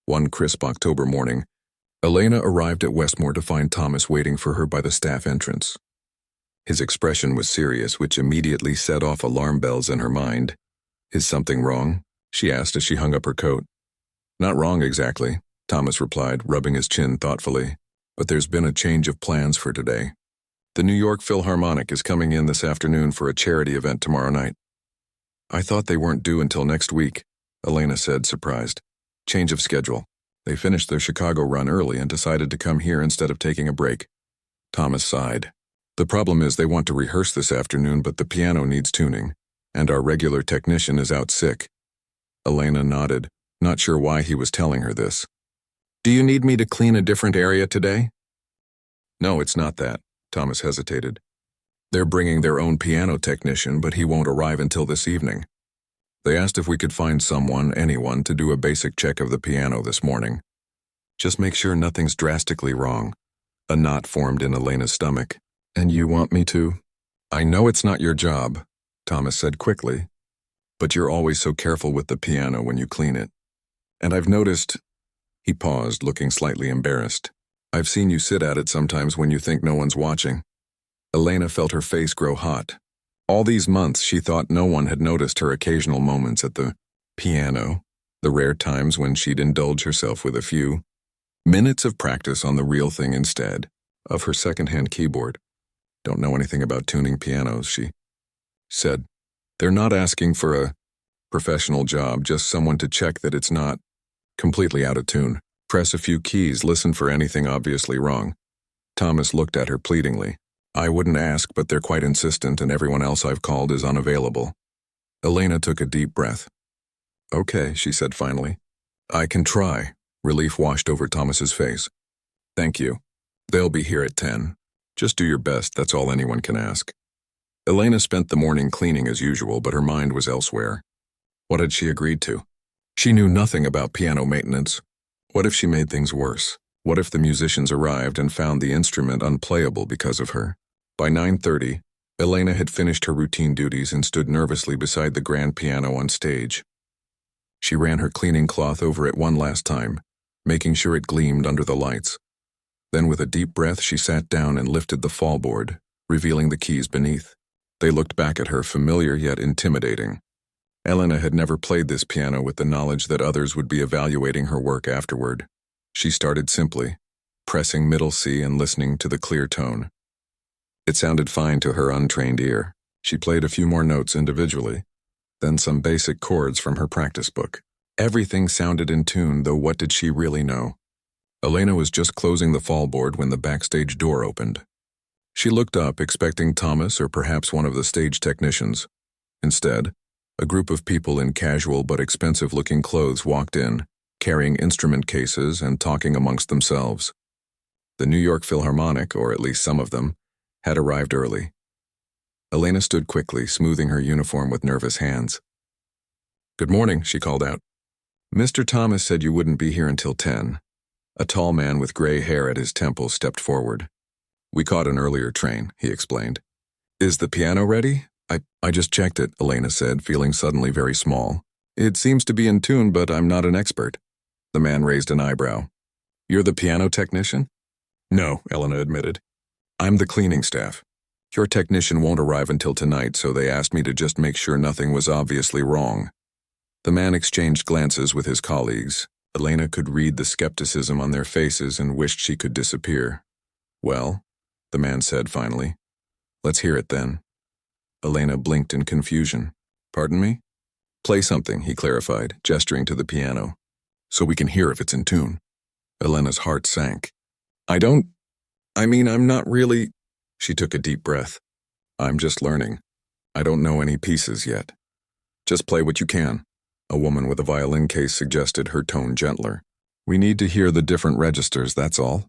Speaker 1: One crisp October morning, Elena arrived at Westmore to find Thomas waiting for her by the staff entrance. His expression was serious, which immediately set off alarm bells in her mind. "Is something wrong?" she asked as she hung up her coat. "Not wrong exactly," Thomas replied, rubbing his chin thoughtfully, "but there's been a change of plans for today. The New York Philharmonic is coming in this afternoon for a charity event tomorrow night." "I thought they weren't due until next week," Elena said, surprised. "Change of schedule. They finished their Chicago run early and decided to come here instead of taking a break." Thomas sighed. "The problem is they want to rehearse this afternoon, but the piano needs tuning, and our regular technician is out sick." Elena nodded, not sure why he was telling her this. "Do you need me to clean a different area today?" "No, it's not that," Thomas hesitated. "They're bringing their own piano technician, but he won't arrive until this evening." They asked if we could find anyone, to do a basic check of the piano this morning. Just make sure nothing's drastically wrong. A knot formed in Elena's stomach. And you want me to? I know it's not your job, Thomas said quickly, but you're always so careful with the piano when you clean it. And I've noticed, he paused, looking slightly embarrassed. I've seen you sit at it sometimes when you think no one's watching. Elena felt her face grow hot. All these months she thought no one had noticed her occasional moments at the piano, the rare times when she'd indulge herself with a few minutes of practice on the real thing instead of her second-hand keyboard. Don't know anything about tuning pianos, she said. They're not asking for a professional job, just someone to check that it's not completely out of tune. Press a few keys, listen for anything obviously wrong. Thomas looked at her pleadingly. I wouldn't ask, but they're quite insistent, and everyone else I've called is unavailable. Elena took a deep breath. Okay, she said finally. I can try. Relief washed over Thomas's face. Thank you. They'll be here at 10. Just do your best, that's all anyone can ask. Elena spent the morning cleaning as usual, but her mind was elsewhere. What had she agreed to? She knew nothing about piano maintenance. What if she made things worse? What if the musicians arrived and found the instrument unplayable because of her? By 9:30, Elena had finished her routine duties and stood nervously beside the grand piano on stage. She ran her cleaning cloth over it one last time, making sure it gleamed under the lights. Then with a deep breath she sat down and lifted the fallboard, revealing the keys beneath. They looked back at her, familiar yet intimidating. Elena had never played this piano with the knowledge that others would be evaluating her work afterward. She started simply, pressing middle C and listening to the clear tone. It sounded fine to her untrained ear. She played a few more notes individually, then some basic chords from her practice book. Everything sounded in tune, though what did she really know? Elena was just closing the fallboard when the backstage door opened. She looked up, expecting Thomas or perhaps one of the stage technicians. Instead, a group of people in casual but expensive-looking clothes walked in, carrying instrument cases and talking amongst themselves. The New York Philharmonic, or at least some of them, had arrived early. Elena stood quickly, smoothing her uniform with nervous hands. Good morning, she called out. Mr. Thomas said you wouldn't be here until 10. A tall man with gray hair at his temples stepped forward. We caught an earlier train, he explained. Is the piano ready? I just checked it, Elena said, feeling suddenly very small. It seems to be in tune, but I'm not an expert. The man raised an eyebrow. You're the piano technician? No, Elena admitted. I'm the cleaning staff. Your technician won't arrive until tonight, so they asked me to just make sure nothing was obviously wrong. The man exchanged glances with his colleagues. Elena could read the skepticism on their faces and wished she could disappear. Well, the man said finally. Let's hear it then. Elena blinked in confusion. Pardon me? Play something, he clarified, gesturing to the piano. So we can hear if it's in tune. Elena's heart sank. I'm not really... She took a deep breath. I'm just learning. I don't know any pieces yet. Just play what you can. A woman with a violin case suggested, her tone gentler. We need to hear the different registers, that's all.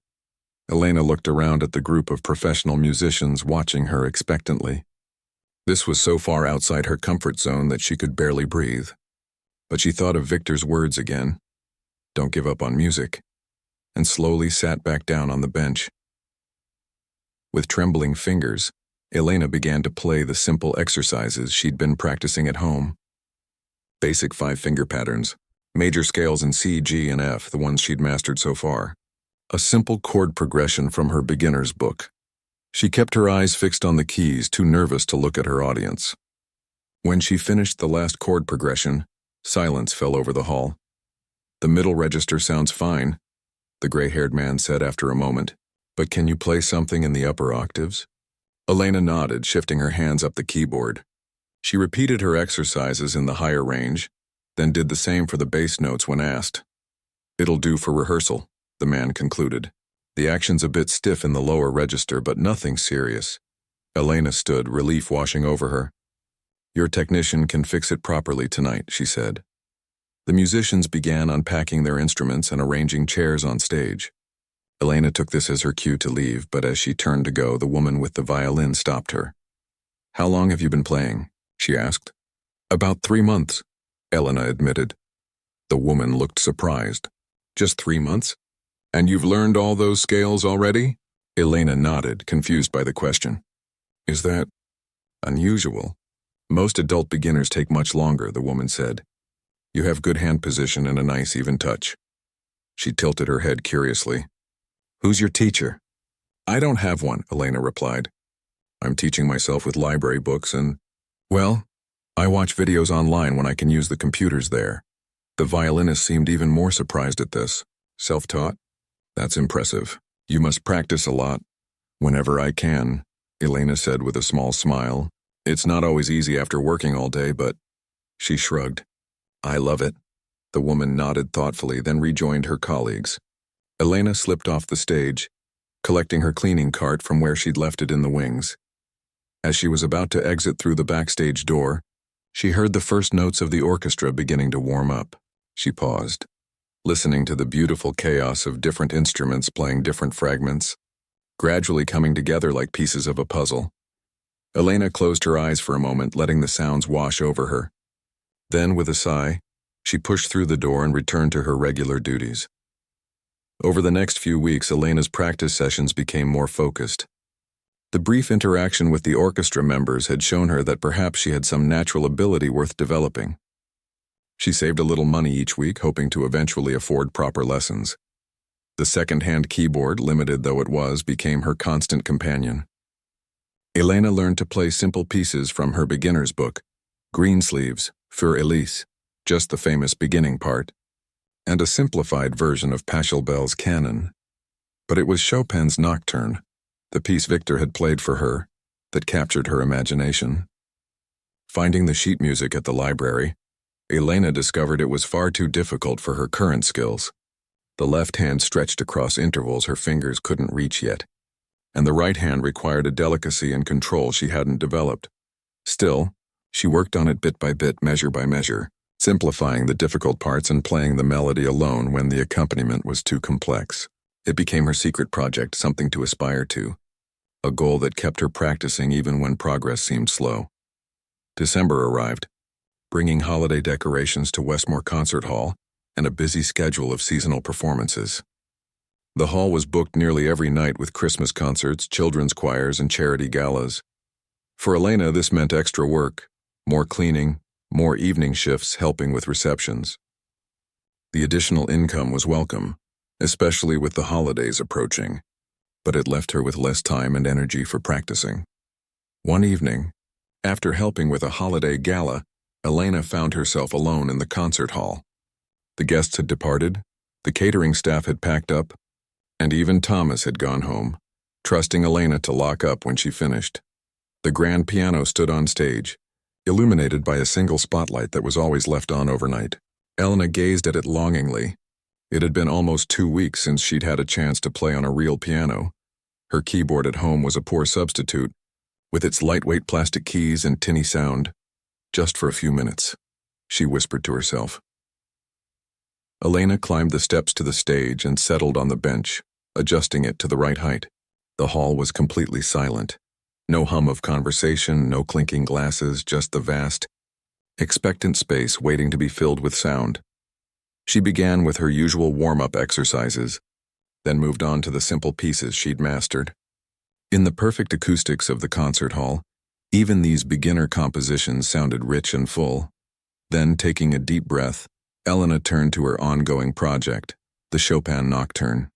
Speaker 1: Elena looked around at the group of professional musicians watching her expectantly. This was so far outside her comfort zone that she could barely breathe. But she thought of Victor's words again. Don't give up on music. And slowly sat back down on the bench. With trembling fingers, Elena began to play the simple exercises she'd been practicing at home. Basic 5-finger patterns, major scales in C, G, and F, the ones she'd mastered so far. A simple chord progression from her beginner's book. She kept her eyes fixed on the keys, too nervous to look at her audience. When she finished the last chord progression, silence fell over the hall. The middle register sounds fine, the gray-haired man said after a moment. But can you play something in the upper octaves? Elena nodded, shifting her hands up the keyboard. She repeated her exercises in the higher range, then did the same for the bass notes when asked. It'll do for rehearsal, the man concluded. The action's a bit stiff in the lower register, but nothing serious. Elena stood, relief washing over her. Your technician can fix it properly tonight, she said. The musicians began unpacking their instruments and arranging chairs on stage. Elena took this as her cue to leave, but as she turned to go, the woman with the violin stopped her. How long have you been playing? She asked. About 3 months. Elena admitted. The woman looked surprised. Just 3 months? And you've learned all those scales already? Elena nodded, confused by the question. Is that unusual? Most adult beginners take much longer, the woman said. You have good hand position and a nice even touch. She tilted her head curiously. Who's your teacher? I don't have one, Elena replied. I'm teaching myself with library books and, well, I watch videos online when I can use the computers there. The violinist seemed even more surprised at this. Self-taught? That's impressive. You must practice a lot. Whenever I can, Elena said with a small smile. It's not always easy after working all day, but she shrugged. I love it. The woman nodded thoughtfully, then rejoined her colleagues. Elena slipped off the stage, collecting her cleaning cart from where she'd left it in the wings. As she was about to exit through the backstage door, she heard the first notes of the orchestra beginning to warm up. She paused, listening to the beautiful chaos of different instruments playing different fragments, gradually coming together like pieces of a puzzle. Elena closed her eyes for a moment, letting the sounds wash over her. Then, with a sigh, she pushed through the door and returned to her regular duties. Over the next few weeks, Elena's practice sessions became more focused. The brief interaction with the orchestra members had shown her that perhaps she had some natural ability worth developing. She saved a little money each week, hoping to eventually afford proper lessons. The second-hand keyboard, limited though it was, became her constant companion. Elena learned to play simple pieces from her beginner's book, Greensleeves, Für Elise, just the famous beginning part, and a simplified version of Pachelbel's Canon. But it was Chopin's Nocturne, the piece Victor had played for her, that captured her imagination. Finding the sheet music at the library, Elena discovered it was far too difficult for her current skills. The left hand stretched across intervals her fingers couldn't reach yet, and the right hand required a delicacy and control she hadn't developed. Still, she worked on it bit by bit, measure by measure, simplifying the difficult parts and playing the melody alone when the accompaniment was too complex. It became her secret project, something to aspire to, a goal that kept her practicing even when progress seemed slow. December arrived, bringing holiday decorations to Westmore Concert Hall and a busy schedule of seasonal performances. The hall was booked nearly every night with Christmas concerts, children's choirs, and charity galas. For Elena, this meant extra work, more cleaning, more evening shifts helping with receptions. The additional income was welcome, especially with the holidays approaching, but it left her with less time and energy for practicing. One evening, after helping with a holiday gala, Elena found herself alone in the concert hall. The guests had departed, the catering staff had packed up, and even Thomas had gone home, trusting Elena to lock up when she finished. The grand piano stood on stage, illuminated by a single spotlight that was always left on overnight. Elena gazed at it longingly. It had been almost 2 weeks since she'd had a chance to play on a real piano. Her keyboard at home was a poor substitute, with its lightweight plastic keys and tinny sound. Just for a few minutes, she whispered to herself. Elena climbed the steps to the stage and settled on the bench, adjusting it to the right height. The hall was completely silent. No hum of conversation, no clinking glasses, just the vast, expectant space waiting to be filled with sound. She began with her usual warm-up exercises, then moved on to the simple pieces she'd mastered. In the perfect acoustics of the concert hall, even these beginner compositions sounded rich and full. Then, taking a deep breath, Elena turned to her ongoing project, the Chopin Nocturne.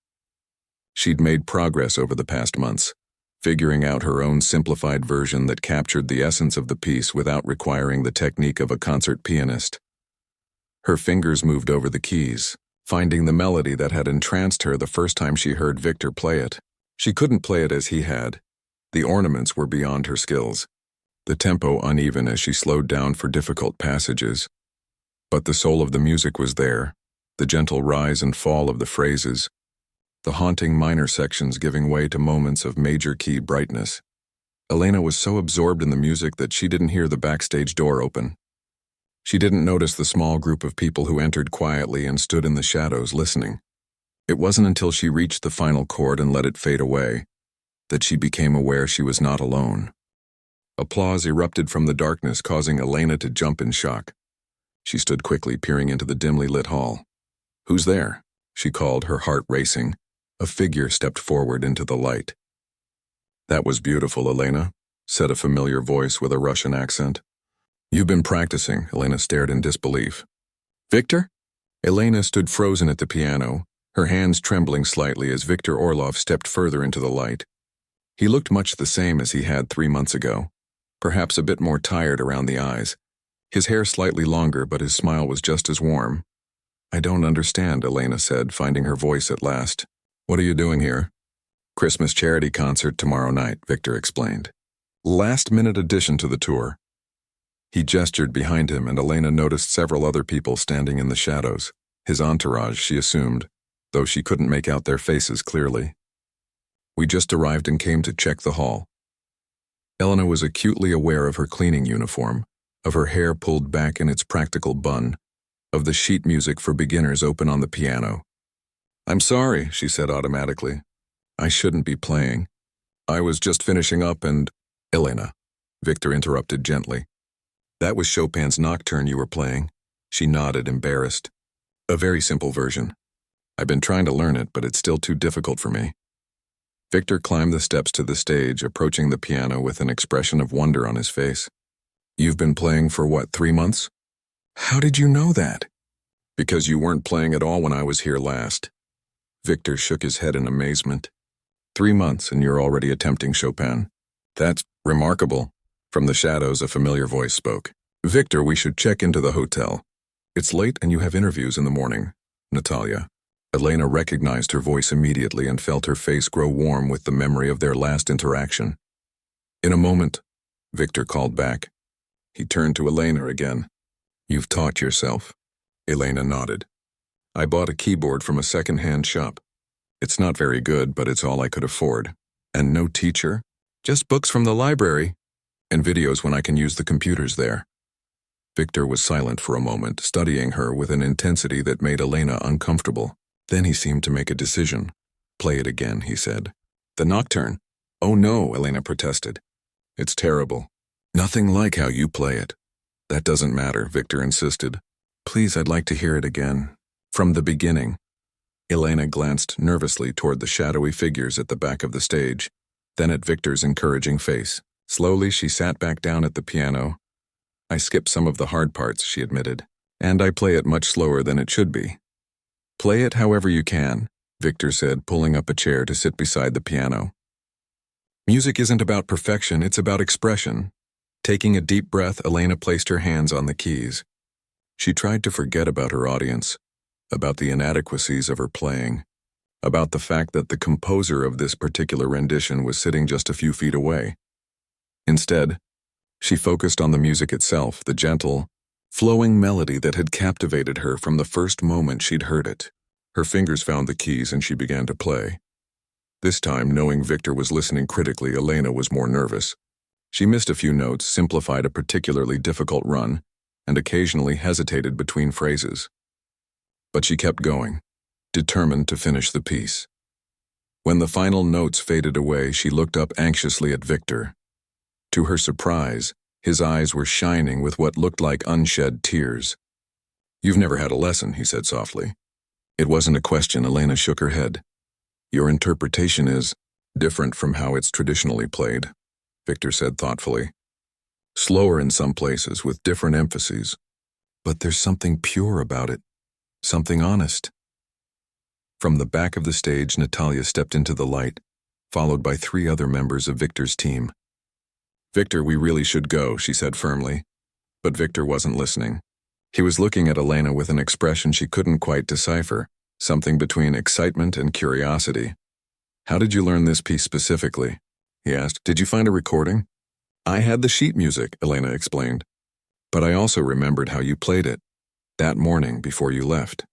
Speaker 1: She'd made progress over the past months, figuring out her own simplified version that captured the essence of the piece without requiring the technique of a concert pianist. Her fingers moved over the keys, finding the melody that had entranced her the first time she heard Victor play it. She couldn't play it as he had. The ornaments were beyond her skills, the tempo uneven as she slowed down for difficult passages. But the soul of the music was there, the gentle rise and fall of the phrases, the haunting minor sections giving way to moments of major key brightness. Elena was so absorbed in the music that she didn't hear the backstage door open. She didn't notice the small group of people who entered quietly and stood in the shadows listening. It wasn't until she reached the final chord and let it fade away that she became aware she was not alone. Applause erupted from the darkness, causing Elena to jump in shock. She stood quickly, peering into the dimly lit hall. "Who's there?" she called, her heart racing. A figure stepped forward into the light. "That was beautiful, Elena," said a familiar voice with a Russian accent. "You've been practicing," Elena stared in disbelief. "Victor?" Elena stood frozen at the piano, her hands trembling slightly as Victor Orlov stepped further into the light. He looked much the same as he had 3 months ago, perhaps a bit more tired around the eyes. His hair slightly longer, but his smile was just as warm. "I don't understand," Elena said, finding her voice at last. "What are you doing here?" "Christmas charity concert tomorrow night," Victor explained. "Last-minute addition to the tour." He gestured behind him, and Elena noticed several other people standing in the shadows. His entourage, she assumed, though she couldn't make out their faces clearly. "We just arrived and came to check the hall." Elena was acutely aware of her cleaning uniform, of her hair pulled back in its practical bun, of the sheet music for beginners open on the piano. "I'm sorry," she said automatically. "I shouldn't be playing. I was just finishing up and—" "Elena," Victor interrupted gently. "That was Chopin's Nocturne you were playing." She nodded, embarrassed. "A very simple version. I've been trying to learn it, but it's still too difficult for me." Victor climbed the steps to the stage, approaching the piano with an expression of wonder on his face. "You've been playing for what, 3 months? How did you know that?" "Because you weren't playing at all when I was here last." Victor shook his head in amazement. 3 months and you're already attempting Chopin. That's remarkable." From the shadows, a familiar voice spoke. "Victor, we should check into the hotel. It's late and you have interviews in the morning. Natalia." Elena recognized her voice immediately and felt her face grow warm with the memory of their last interaction. "In a moment," Victor called back. He turned to Elena again. "You've taught yourself." Elena nodded. "I bought a keyboard from a second-hand shop. It's not very good, but it's all I could afford. And no teacher? Just books from the library. And videos when I can use the computers there." Victor was silent for a moment, studying her with an intensity that made Elena uncomfortable. Then he seemed to make a decision. "Play it again," he said. "The Nocturne?" "Oh no," Elena protested. "It's terrible. Nothing like how you play it." "That doesn't matter," Victor insisted. "Please, I'd like to hear it again. From the beginning." Elena glanced nervously toward the shadowy figures at the back of the stage, then at Victor's encouraging face. Slowly, she sat back down at the piano. "I skipped some of the hard parts," she admitted, "and I play it much slower than it should be." "Play it however you can," Victor said, pulling up a chair to sit beside the piano. "Music isn't about perfection, it's about expression." Taking a deep breath, Elena placed her hands on the keys. She tried to forget about her audience, about the inadequacies of her playing, about the fact that the composer of this particular rendition was sitting just a few feet away. Instead, she focused on the music itself, the gentle, flowing melody that had captivated her from the first moment she'd heard it. Her fingers found the keys and she began to play. This time, knowing Victor was listening critically, Elena was more nervous. She missed a few notes, simplified a particularly difficult run, and occasionally hesitated between phrases. But she kept going, determined to finish the piece. When the final notes faded away, she looked up anxiously at Victor. To her surprise, his eyes were shining with what looked like unshed tears. "You've never had a lesson," he said softly. It wasn't a question. Elena shook her head. "Your interpretation is different from how it's traditionally played," Victor said thoughtfully. "Slower in some places, with different emphases. But there's something pure about it, something honest." From the back of the stage, Natalia stepped into the light, followed by 3 other members of Victor's team. "Victor, we really should go," she said firmly. But Victor wasn't listening. He was looking at Elena with an expression she couldn't quite decipher, something between excitement and curiosity. "How did you learn this piece specifically?" he asked. "Did you find a recording?" "I had the sheet music," Elena explained. "But I also remembered how you played it, that morning before you left.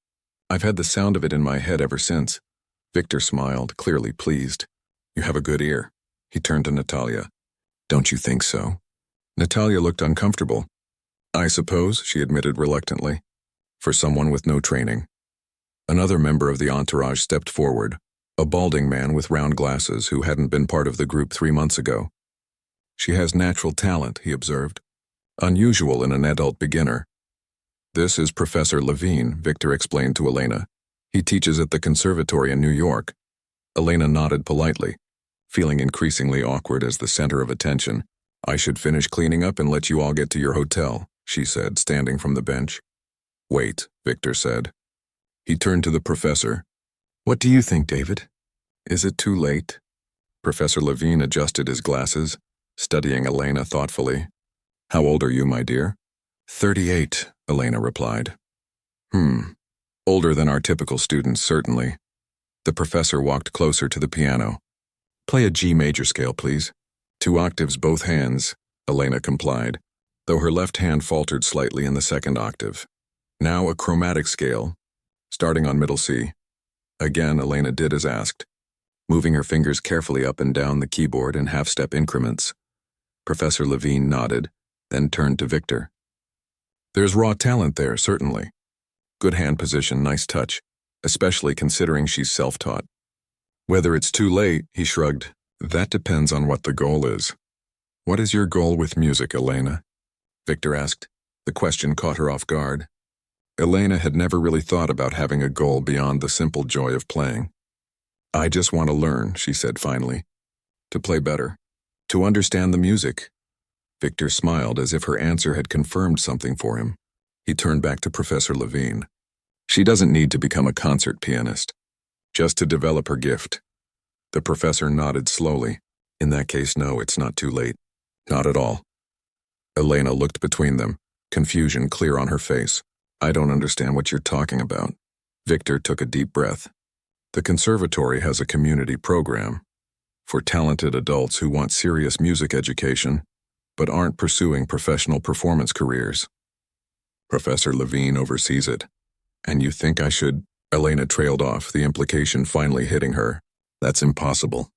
Speaker 1: I've had the sound of it in my head ever since." Victor smiled, clearly pleased. "You have a good ear." He turned to Natalia. "Don't you think so?" Natalia looked uncomfortable. "I suppose," she admitted reluctantly, "for someone with no training." Another member of the entourage stepped forward, a balding man with round glasses who hadn't been part of the group 3 months ago. "She has natural talent," he observed. "Unusual in an adult beginner." This is Professor Levine, Victor explained to Elena. He teaches at the conservatory in New York. Elena nodded politely, feeling increasingly awkward as the center of attention. I should finish cleaning up and let you all get to your hotel, she said, standing from the bench. Wait, Victor said. He turned to the professor. What do you think, David? Is it too late? Professor Levine adjusted his glasses, studying Elena thoughtfully. How old are you, my dear? 38, Elena replied. Older than our typical students, certainly. The professor walked closer to the piano. Play a G major scale, please. 2 octaves, both hands, Elena complied, though her left hand faltered slightly in the second octave. Now a chromatic scale, starting on middle C. Again, Elena did as asked, moving her fingers carefully up and down the keyboard in half-step increments. Professor Levine nodded, then turned to Victor. There's raw talent there, certainly. Good hand position, nice touch, especially considering she's self-taught. Whether it's too late, he shrugged, that depends on what the goal is. What is your goal with music, Elena? Victor asked. The question caught her off guard. Elena had never really thought about having a goal beyond the simple joy of playing. I just want to learn, she said finally. To play better. To understand the music. Victor smiled as if her answer had confirmed something for him. He turned back to Professor Levine. She doesn't need to become a concert pianist. Just to develop her gift. The professor nodded slowly. In that case, no, it's not too late. Not at all. Elena looked between them, confusion clear on her face. I don't understand what you're talking about. Victor took a deep breath. The conservatory has a community program for talented adults who want serious music education but aren't pursuing professional performance careers. Professor Levine oversees it. And you think I should? Elena trailed off, the implication finally hitting her. That's impossible.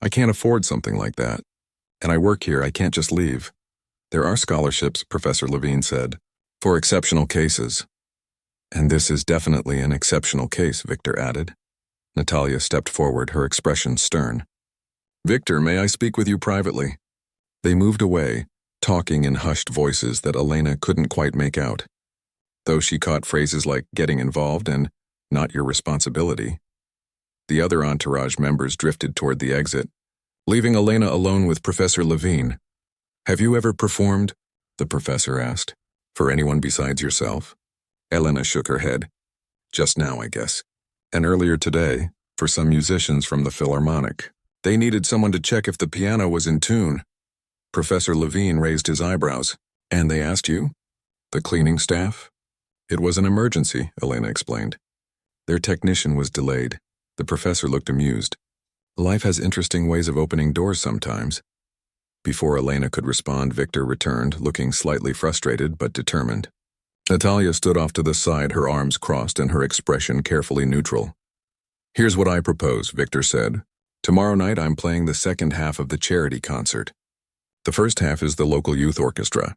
Speaker 1: I can't afford something like that. And I work here, I can't just leave. There are scholarships, Professor Levine said, for exceptional cases. And this is definitely an exceptional case, Victor added. Natalia stepped forward, her expression stern. Victor, may I speak with you privately? They moved away, talking in hushed voices that Elena couldn't quite make out, though she caught phrases like getting involved and not your responsibility. The other entourage members drifted toward the exit, leaving Elena alone with Professor Levine. Have you ever performed? The professor asked. For anyone besides yourself? Elena shook her head. Just now, I guess. And earlier today, for some musicians from the Philharmonic. They needed someone to check if the piano was in tune. Professor Levine raised his eyebrows. And they asked you? The cleaning staff? It was an emergency, Elena explained. Their technician was delayed. The professor looked amused. Life has interesting ways of opening doors sometimes. Before Elena could respond, Victor returned, looking slightly frustrated but determined. Natalia stood off to the side, her arms crossed and her expression carefully neutral. Here's what I propose, Victor said. Tomorrow night I'm playing the second half of the charity concert. The first half is the local youth orchestra.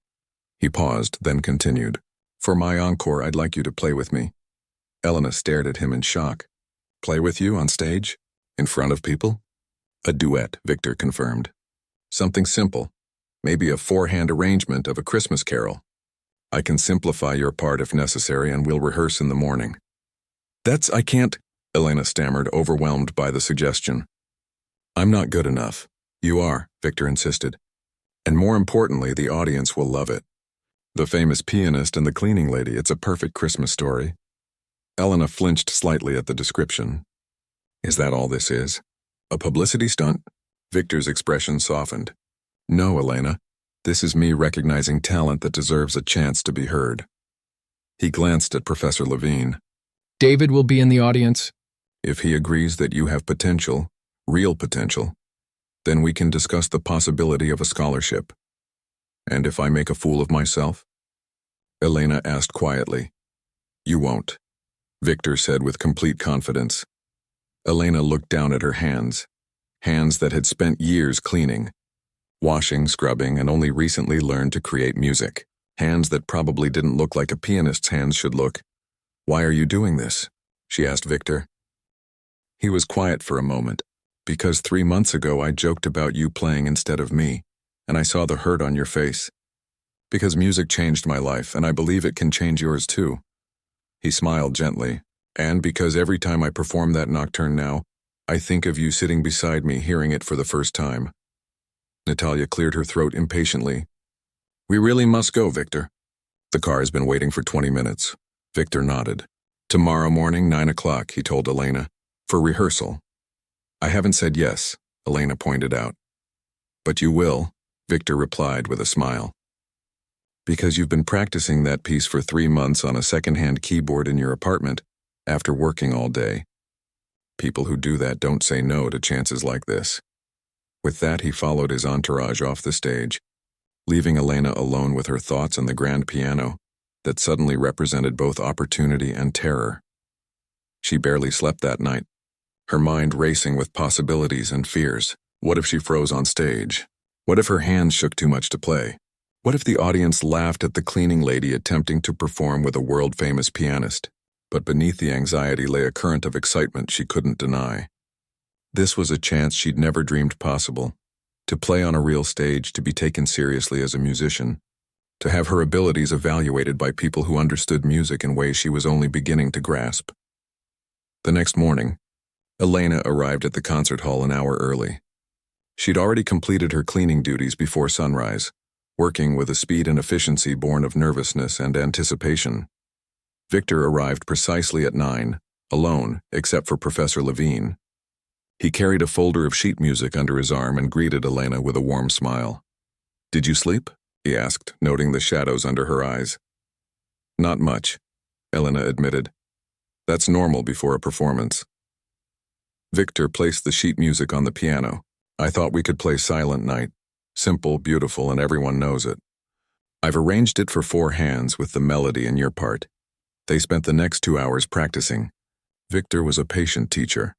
Speaker 1: He paused, then continued. For my encore, I'd like you to play with me. Elena stared at him in shock. Play with you on stage? In front of people? A duet, Victor confirmed. Something simple. Maybe a 4-hand arrangement of a Christmas carol. I can simplify your part if necessary and we'll rehearse in the morning. I can't, Elena stammered, overwhelmed by the suggestion. I'm not good enough. You are, Victor insisted. And more importantly, the audience will love it. The famous pianist and the cleaning lady, it's a perfect Christmas story. Elena flinched slightly at the description. Is that all this is? A publicity stunt? Victor's expression softened. No, Elena. This is me recognizing talent that deserves a chance to be heard. He glanced at Professor Levine.
Speaker 2: David will be in the audience.
Speaker 1: If he agrees that you have potential, real potential, then we can discuss the possibility of a scholarship. And if I make a fool of myself? Elena asked quietly. You won't, Victor said with complete confidence. Elena looked down at her hands that had spent years cleaning, washing, scrubbing, and only recently learned to create music. Hands that probably didn't look like a pianist's hands should look. Why are you doing this? She asked Victor. He was quiet for a moment. Because 3 months ago I joked about you playing instead of me, and I saw the hurt on your face. Because music changed my life, and I believe it can change yours too. He smiled gently. And because every time I perform that nocturne now, I think of you sitting beside me hearing it for the first time. Natalia cleared her throat impatiently. We really must go, Victor. The car has been waiting for 20 minutes. Victor nodded. Tomorrow morning, 9 o'clock, he told Elena, for rehearsal. I haven't said yes, Elena pointed out. But you will, Victor replied with a smile. Because you've been practicing that piece for 3 months on a second-hand keyboard in your apartment, after working all day. People who do that don't say no to chances like this. With that, he followed his entourage off the stage, leaving Elena alone with her thoughts on the grand piano that suddenly represented both opportunity and terror. She barely slept that night, her mind racing with possibilities and fears. What if she froze on stage? What if her hands shook too much to play? What if the audience laughed at the cleaning lady attempting to perform with a world-famous pianist? But beneath the anxiety lay a current of excitement she couldn't deny. This was a chance she'd never dreamed possible. To play on a real stage, to be taken seriously as a musician, to have her abilities evaluated by people who understood music in ways she was only beginning to grasp. The next morning, Elena arrived at the concert hall an hour early. She'd already completed her cleaning duties before sunrise, working with a speed and efficiency born of nervousness and anticipation. Victor arrived precisely at 9, alone, except for Professor Levine. He carried a folder of sheet music under his arm and greeted Elena with a warm smile. Did you sleep? He asked, noting the shadows under her eyes. Not much, Elena admitted. That's normal before a performance. Victor placed the sheet music on the piano. I thought we could play Silent Night. Simple, beautiful, and everyone knows it. I've arranged it for 4 hands with the melody in your part. They spent the next 2 hours practicing. Victor was a patient teacher,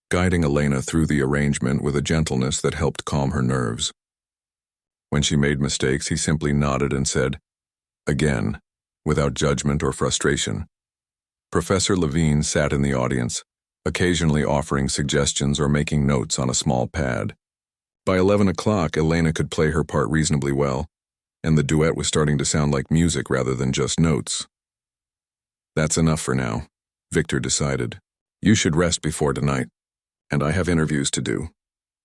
Speaker 1: guiding Elena through the arrangement with a gentleness that helped calm her nerves. When she made mistakes, he simply nodded and said, again, without judgment or frustration. Professor Levine sat in the audience, occasionally offering suggestions or making notes on a small pad. By 11 o'clock, Elena could play her part reasonably well, and the duet was starting to sound like music rather than just notes. That's enough for now, Victor decided. You should rest before tonight, and I have interviews to do.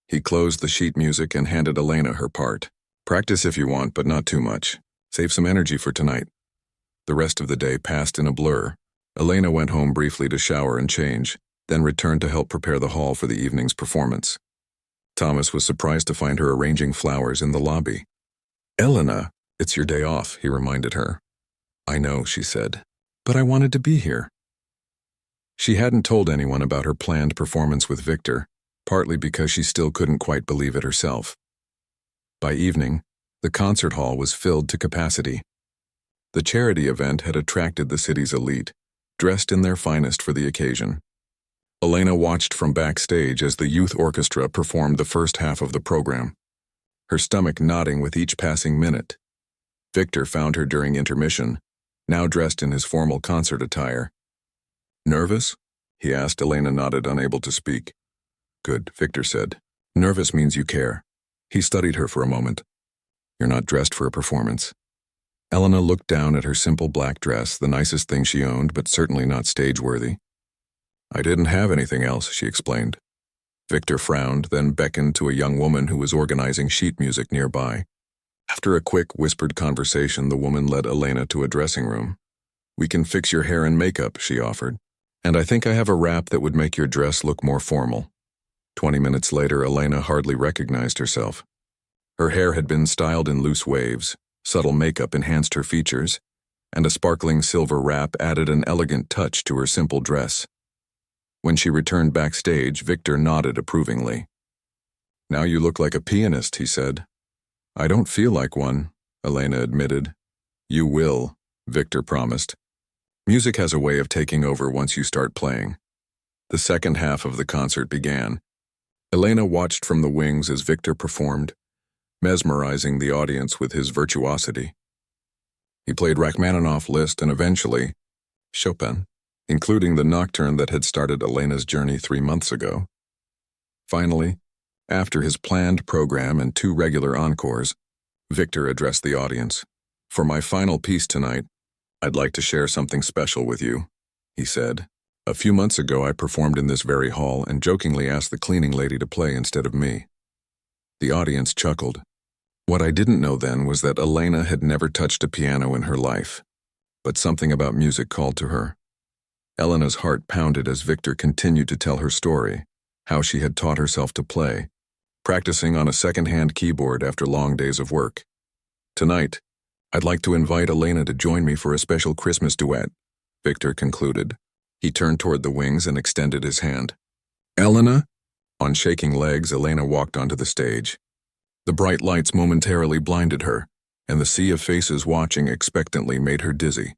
Speaker 1: He closed the sheet music and handed Elena her part. Practice if you want, but not too much. Save some energy for tonight. The rest of the day passed in a blur. Elena went home briefly to shower and change, then returned to help prepare the hall for the evening's performance. Thomas was surprised to find her arranging flowers in the lobby. Elena, it's your day off, he reminded her. I know, she said, but I wanted to be here. She hadn't told anyone about her planned performance with Victor, partly because she still couldn't quite believe it herself. By evening, the concert hall was filled to capacity. The charity event had attracted the city's elite, dressed in their finest for the occasion. Elena watched from backstage as the youth orchestra performed the first half of the program, her stomach nodding with each passing minute. Victor found her during intermission, now dressed in his formal concert attire. Nervous? He asked. Elena nodded, unable to speak. Good, Victor said. Nervous means you care. He studied her for a moment. You're not dressed for a performance. Elena looked down at her simple black dress, the nicest thing she owned, but certainly not stage-worthy. I didn't have anything else, she explained. Victor frowned, then beckoned to a young woman who was organizing sheet music nearby. After a quick, whispered conversation, the woman led Elena to a dressing room. We can fix your hair and makeup, she offered. And I think I have a wrap that would make your dress look more formal. 20 minutes later, Elena hardly recognized herself. Her hair had been styled in loose waves, subtle makeup enhanced her features, and a sparkling silver wrap added an elegant touch to her simple dress. When she returned backstage, Victor nodded approvingly. Now you look like a pianist, he said. I don't feel like one, Elena admitted. You will, Victor promised. Music has a way of taking over once you start playing. The second half of the concert began. Elena watched from the wings as Victor performed, mesmerizing the audience with his virtuosity. He played Rachmaninoff's Liszt and eventually Chopin, including the nocturne that had started Elena's journey 3 months ago. Finally, after his planned program and 2 regular encores, Victor addressed the audience. For my final piece tonight, I'd like to share something special with you, he said. A few months ago, I performed in this very hall and jokingly asked the cleaning lady to play instead of me. The audience chuckled. What I didn't know then was that Elena had never touched a piano in her life, but something about music called to her. Elena's heart pounded as Victor continued to tell her story, how she had taught herself to play, practicing on a second-hand keyboard after long days of work. Tonight, I'd like to invite Elena to join me for a special Christmas duet, Victor concluded. He turned toward the wings and extended his hand. Elena? On shaking legs, Elena walked onto the stage. The bright lights momentarily blinded her, and the sea of faces watching expectantly made her dizzy.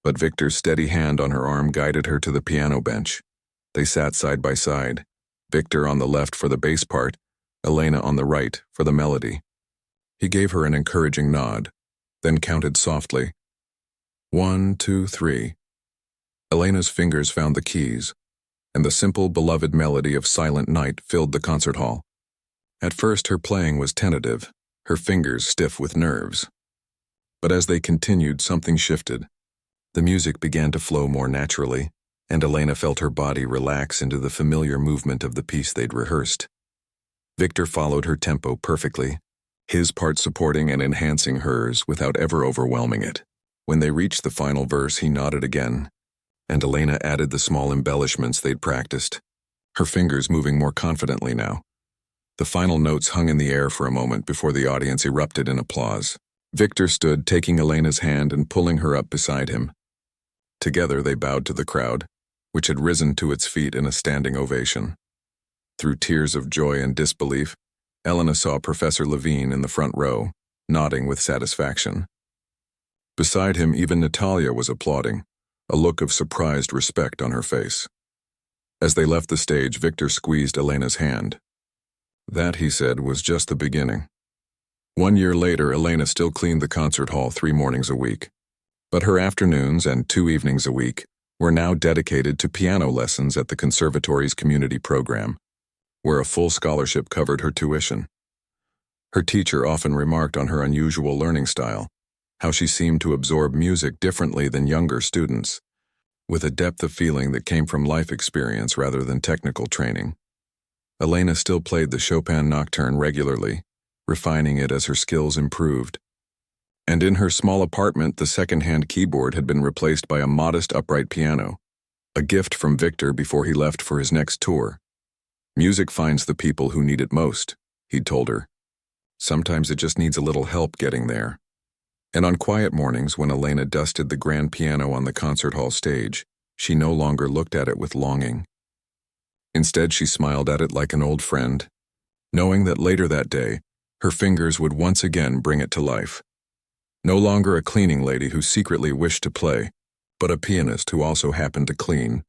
Speaker 1: But Victor's steady hand on her arm guided her to the piano bench. They sat side by side, Victor on the left for the bass part, Elena on the right for the melody. He gave her an encouraging nod, then counted softly. 1, 2, 3. Elena's fingers found the keys, and the simple, beloved melody of Silent Night filled the concert hall. At first, her playing was tentative, her fingers stiff with nerves. But as they continued, something shifted. The music began to flow more naturally, and Elena felt her body relax into the familiar movement of the piece they'd rehearsed. Victor followed her tempo perfectly, his part supporting and enhancing hers without ever overwhelming it. When they reached the final verse, he nodded again, and Elena added the small embellishments they'd practiced, her fingers moving more confidently now. The final notes hung in the air for a moment before the audience erupted in applause. Victor stood, taking Elena's hand and pulling her up beside him. Together they bowed to the crowd, which had risen to its feet in a standing ovation. Through tears of joy and disbelief, Elena saw Professor Levine in the front row, nodding with satisfaction. Beside him, even Natalia was applauding, a look of surprised respect on her face. As they left the stage, Victor squeezed Elena's hand. That, he said, was just the beginning. 1 year later, Elena still cleaned the concert hall 3 mornings a week. But her afternoons and 2 evenings a week were now dedicated to piano lessons at the conservatory's community program, where a full scholarship covered her tuition. Her teacher often remarked on her unusual learning style, how she seemed to absorb music differently than younger students, with a depth of feeling that came from life experience rather than technical training. Elena still played the Chopin Nocturne regularly, refining it as her skills improved. And in her small apartment, the second-hand keyboard had been replaced by a modest upright piano, a gift from Victor before he left for his next tour. Music finds the people who need it most, he'd told her. Sometimes it just needs a little help getting there. And on quiet mornings, when Elena dusted the grand piano on the concert hall stage, she no longer looked at it with longing. Instead, she smiled at it like an old friend, knowing that later that day, her fingers would once again bring it to life. No longer a cleaning lady who secretly wished to play, but a pianist who also happened to clean.